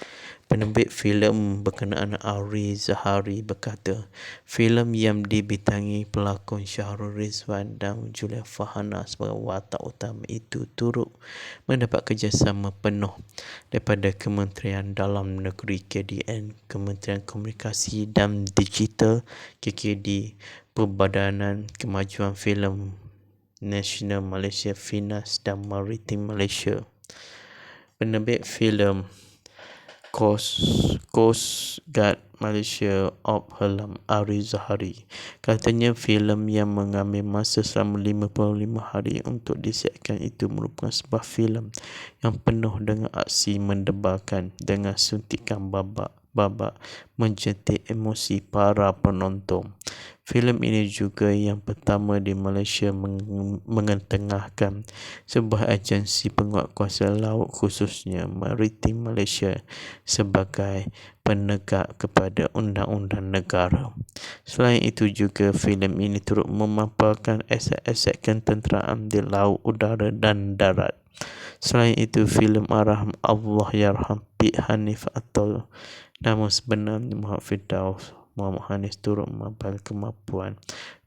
[SPEAKER 1] Penerbit filem berkenaan Ari Zahari berkata, filem yang dibintangi pelakon Syahrul Rizwan dan Julia Farhana sebagai watak utama itu turut mendapat kerjasama penuh daripada Kementerian Dalam Negeri KDN, Kementerian Komunikasi dan Digital KKD, Perbadanan Kemajuan Filem Nasional Malaysia Finas dan Maritim Malaysia. Penerbit filem Coast Guard Malaysia Op Helam Ari Zahari katanya filem yang mengambil masa selama 55 hari untuk disiapkan itu merupakan sebuah filem yang penuh dengan aksi mendebarkan dengan suntikan babak menjentik emosi para penonton. Filem ini juga yang pertama di Malaysia mengetengahkan sebuah agensi penguatkuasa laut khususnya Maritim Malaysia sebagai penegak kepada undang-undang negara. Selain itu juga filem ini turut memaparkan aset-aset ketenteraan di laut, udara dan darat. Selain itu filem arah Allahyarham P. Hanif atau nama sebenar Muhammad Firdaus Muhammad Hanif turut memaparkan kemampuan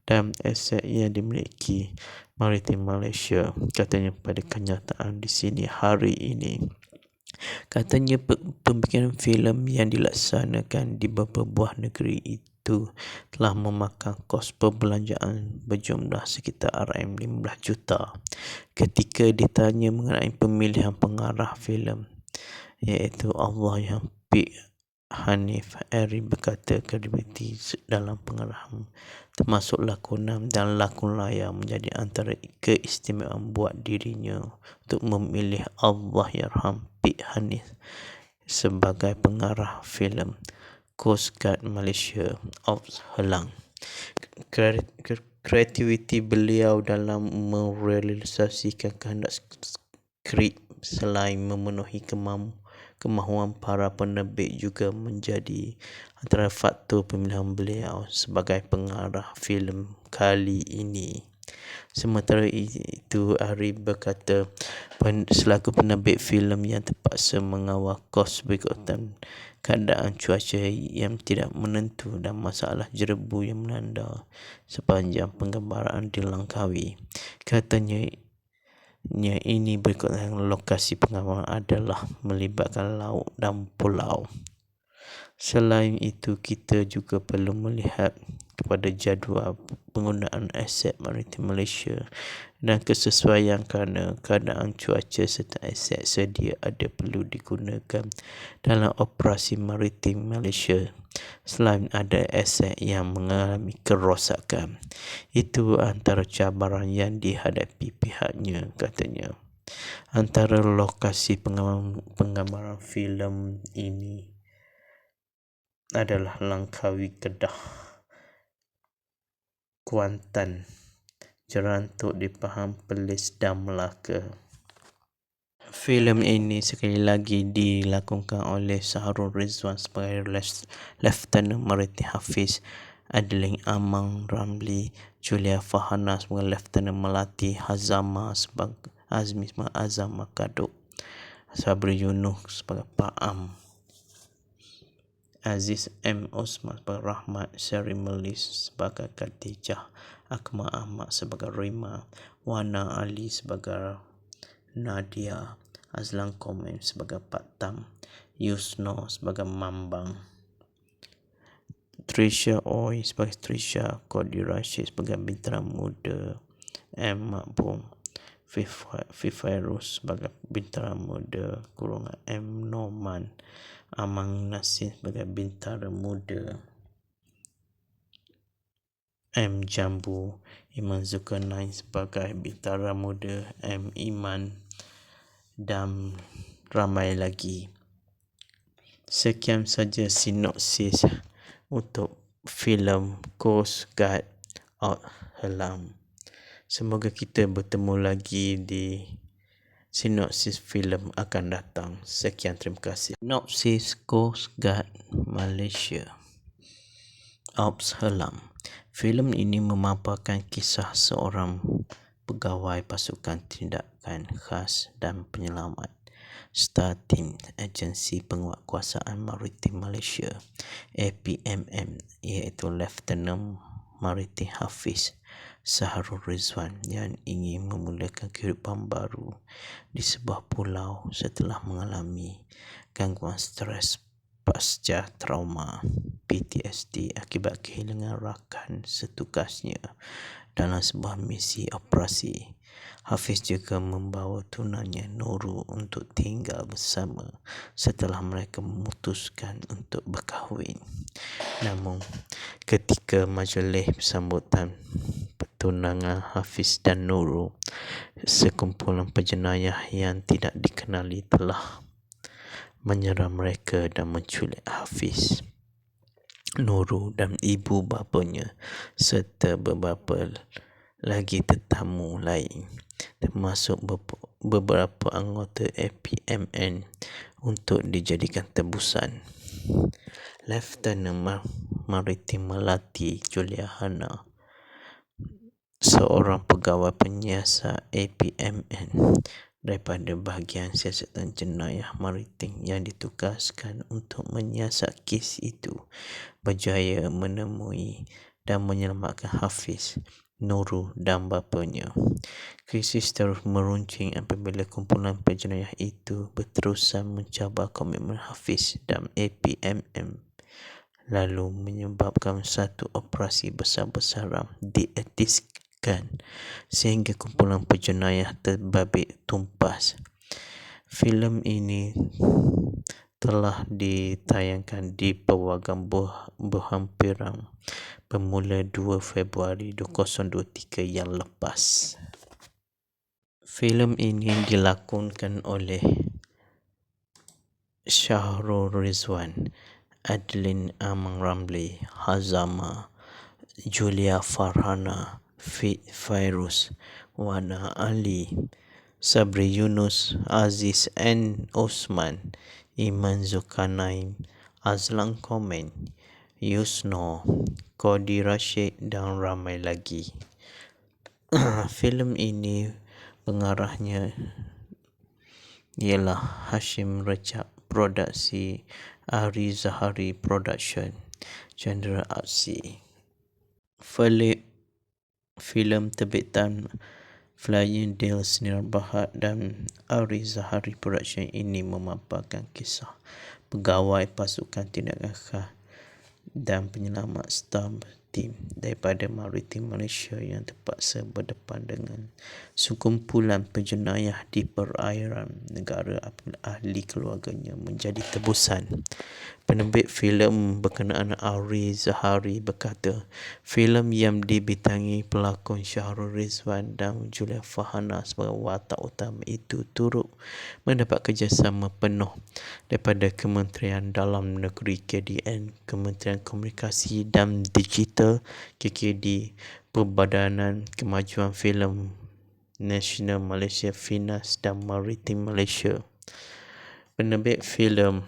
[SPEAKER 1] dan aset yang dimiliki Maritim Malaysia katanya pada kenyataan di sini hari ini. Katanya pembikinan filem yang dilaksanakan di beberapa buah negeri itu telah memakan kos perbelanjaan berjumlah sekitar RM15 juta. Ketika ditanya mengenai pemilihan pengarah filem iaitu Allahyarham P. Hanif, Ari berkata kredibiliti dalam pengarahan termasuk lakonan dan lakon layar menjadi antara keistimewaan buat dirinya untuk memilih Allahyarham P. Hanif sebagai pengarah filem Coast Guard Malaysia Ops Helang. Kreativiti beliau dalam merealisasikan kehendak skrip selain memenuhi kemahuan para penerbit juga menjadi antara faktor pemilihan beliau sebagai pengarah filem kali ini. Sementara itu, Ari berkata selaku penerbit filem yang terpaksa mengawal kos berikutan keadaan cuaca yang tidak menentu dan masalah jerebu yang melanda sepanjang penggambaran di Langkawi. Katanya ini berikutan lokasi pengamalan adalah melibatkan laut dan pulau. Selain itu, kita juga perlu melihat kepada jadual penggunaan aset Maritim Malaysia dan kesesuaian kerana keadaan cuaca serta aset sedia ada perlu digunakan dalam operasi Maritim Malaysia. Selain ada aset yang mengalami kerosakan, itu antara cabaran yang dihadapi pihaknya, katanya. Antara lokasi penggambaran filem ini adalah Langkawi, Kedah, Kuantan, Jerantuk di Pahang, Perlis dan Melaka. Filem ini sekali lagi dilakonkan oleh Shahrul Rizwan sebagai Lieutenant Maritim Hafiz, Adeline Amang Ramli, Julia Farhana sebagai Lieutenant Melati, Azmi sebagai Azam Kaduk, Sabri Yunus sebagai Pak Am, Aziz M. Osman sebagai Rahmat, Syari Melis sebagai Khadijah, Akmal Ahmad sebagai Rima, Wana Ali sebagai Nadia, Azlan Komen sebagai Pak Tam, Yusno sebagai Mambang, Trisha Oi sebagai Trisha, Kodi Rashid sebagai Bintara Muda, M. Makbum, Fifairus sebagai Bintara Muda kurungan M. Norman, Amang Nasir sebagai Bintara Muda, M. Jambu, Iman Zulkarnain sebagai Bintara Muda, M. Iman, dan ramai lagi. Sekian saja sinopsis untuk filem Coast Guard Out Helam. Semoga kita bertemu lagi di sinopsis filem akan datang. Sekian, terima kasih. Sinopsis Coast Guard Malaysia Ops Helam. Filem ini memaparkan kisah seorang pegawai pasukan tindakan khas dan penyelamat Star Team Agensi Penguatkuasaan Maritim Malaysia APMM, iaitu Lieutenant Maritim Hafiz Shahrul Rizwan yang ingin memulakan kehidupan baru di sebuah pulau setelah mengalami gangguan stres pasca trauma PTSD akibat kehilangan rakan setugasnya dalam sebuah misi operasi. Hafiz juga membawa tunannya Nurul untuk tinggal bersama setelah mereka memutuskan untuk berkahwin. Namun, ketika majlis sambutan pertunangan Hafiz dan Nurul, sekumpulan penjenayah yang tidak dikenali telah menyerang mereka dan menculik Hafiz, Nurul dan ibu bapanya serta beberapa lagi tetamu lain, termasuk beberapa anggota APMN untuk dijadikan tebusan. Lieutenant Maritim Melati Juliana, seorang pegawai penyiasat APMN daripada bahagian siasatan jenayah maritim yang ditugaskan untuk menyiasat kes itu, berjaya menemui dan menyelamatkan Hafiz, Nurul dan bapanya. Krisis terus meruncing apabila kumpulan penjenayah itu berterusan mencabar komitmen Hafiz dan APMM, lalu menyebabkan satu operasi besar-besaran dietiskan sehingga kumpulan penjenayah terbabit tumpas. Filem ini telah ditayangkan di pawagam berhampiran bermula 2 Februari 2023 yang lepas. Filem ini dilakonkan oleh Shahrul Rizwan, Adeline Amang Ramli, Hazama, Julia Farhana, Fairuz, Wana Ali, Sabri Yunus, Aziz N. Osman, Iman Zulkarnain, Azlan Komen, Yusno, Kodi Rashid dan ramai lagi. Filem ini pengarahnya ialah Hashim Rajab, produksi Ari Zahari Production, Chandra Aksi. Filem terbitan Flying Deal Senior Bahad dan Ari Zahari Production ini memaparkan kisah pegawai pasukan tindakan khas dan penyelamat Star maritim daripada Maritim Malaysia yang terpaksa berdepan dengan sekumpulan penjenayah di perairan negara apabila ahli keluarganya menjadi tebusan. Penerbit filem berkenaan Ari Zahari berkata, filem yang dibintangi pelakon Syahrul Rizwan dan Julia Fahana sebagai watak utama itu turut mendapat kerjasama penuh daripada Kementerian Dalam Negeri KDN, Kementerian Komunikasi dan Digital KKD, Perbadanan Kemajuan Filem Nasional Malaysia FINAS dan Maritim Malaysia. Penerbit filem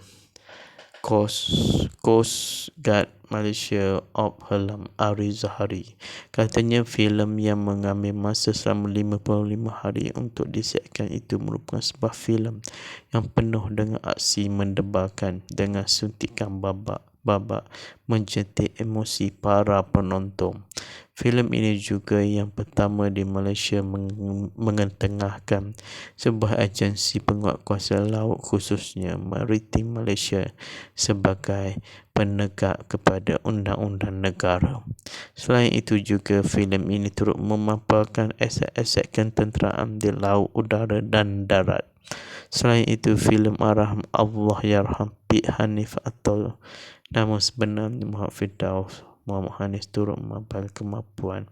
[SPEAKER 1] Coast Guard Malaysia Op Helam Ari Zahari katanya filem yang mengambil masa selama 55 hari untuk disiapkan itu merupakan sebuah filem yang penuh dengan aksi mendebarkan dengan suntikan babak mencetak emosi para penonton. Filem ini juga yang pertama di Malaysia mengetengahkan sebuah agensi penguatkuasa laut khususnya Maritim Malaysia sebagai penegak kepada undang-undang negara. Selain itu juga filem ini turut memaparkan aset-aset ketenteraan di laut, udara dan darat. Selain itu filem arah Allahyarham P. Hanif atau nama sebenar Muhammad Firdaus Muhammad Hanif turut memaparkan kemampuan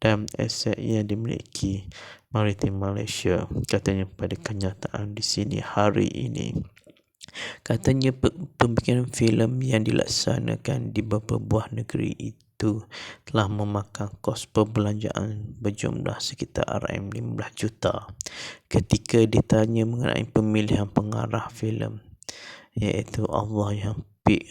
[SPEAKER 1] dan aset yang dimiliki Maritim Malaysia. Katanya pada kenyataan di sini hari ini. Katanya pembikinan filem yang dilaksanakan di beberapa buah negeri itu telah memakan kos perbelanjaan berjumlah sekitar RM15 juta. Ketika ditanya mengenai pemilihan pengarah filem iaitu Allahyarham P.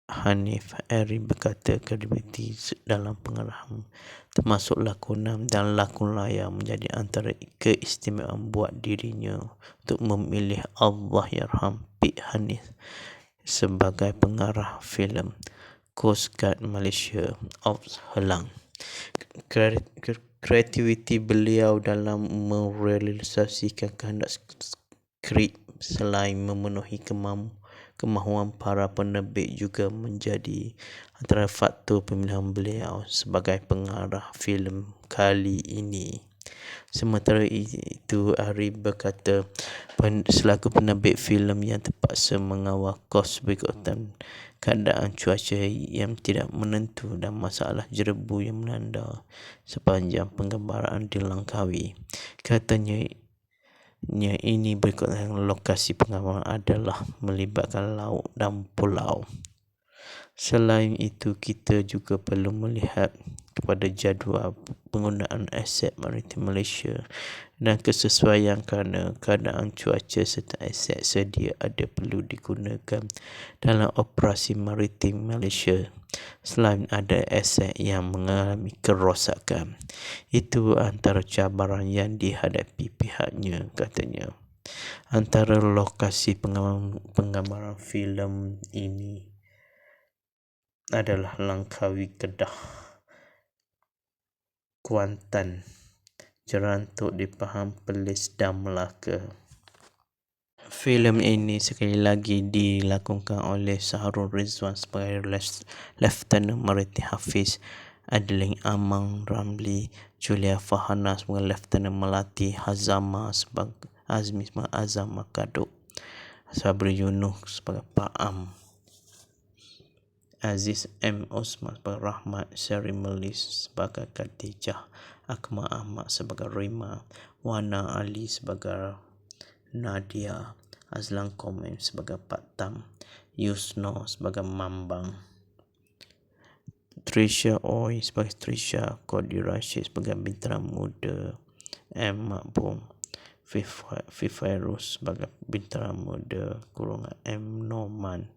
[SPEAKER 1] Hanif, Ari berkata kredibiliti dalam pengarahan termasuk lakonan dan lakon layar menjadi antara keistimewaan buat dirinya untuk memilih Allahyarham P. Hanif sebagai pengarah filem Coast Guard Malaysia Op Helam. Kreativiti beliau dalam merealisasikan kehendak skrip selain memenuhi kemahuan para penerbit juga menjadi antara faktor pemilihan beliau sebagai pengarah filem kali ini. Sementara itu, Ari berkata selaku penerbit filem yang terpaksa mengawal kos berikutan keadaan cuaca yang tidak menentu dan masalah jerebu yang melanda sepanjang penggambaran di Langkawi. Katanya ini berikutan lokasi penggambaran adalah melibatkan laut dan pulau. Selain itu, kita juga perlu melihat kepada jadual penggunaan aset Maritim Malaysia dan kesesuaian kerana keadaan cuaca serta aset sedia ada perlu digunakan dalam operasi Maritim Malaysia. Selain ada aset yang mengalami kerosakan, itu antara cabaran yang dihadapi pihaknya, katanya. Antara lokasi penggambaran filem ini adalah Langkawi, Kedah, Kuantan, Jerantuk di Pahang, Perlis dan Melaka. Filem ini sekali lagi dilakonkan oleh Syahrul Rizwan sebagai Lieutenant Maritim Hafiz, Adeline Amang Ramli, Julia Fahana sebagai Lieutenant Melati, Azmi sebagai Azam Makaduk, Sabri Yunus sebagai Pak Am, Aziz M. Osman sebagai Rahmat, Syari Melis sebagai Khadijah, Akmal Ahmad sebagai Rima, Wana Ali sebagai Nadia, Azlan Komem sebagai Pak Tam, Yusno sebagai Mambang, Trisha Oi sebagai Trisha, Kodi Rashid sebagai Bintang Muda, M. Makbum, Fifairus sebagai Bintang Muda kurungan M. Norman,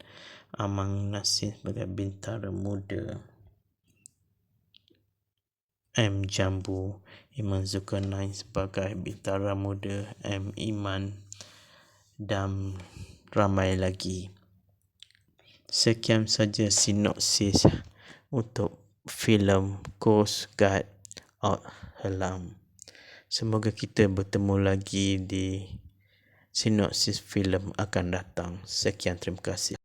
[SPEAKER 1] Amang Nasir sebagai Bintara Muda, M. Jambu, Iman Zulkarnain sebagai Bintara Muda, M. Iman dan ramai lagi. Sekian saja sinopsis untuk filem Coast Guard Op Helam. Semoga kita bertemu lagi di sinopsis filem akan datang. Sekian, terima kasih.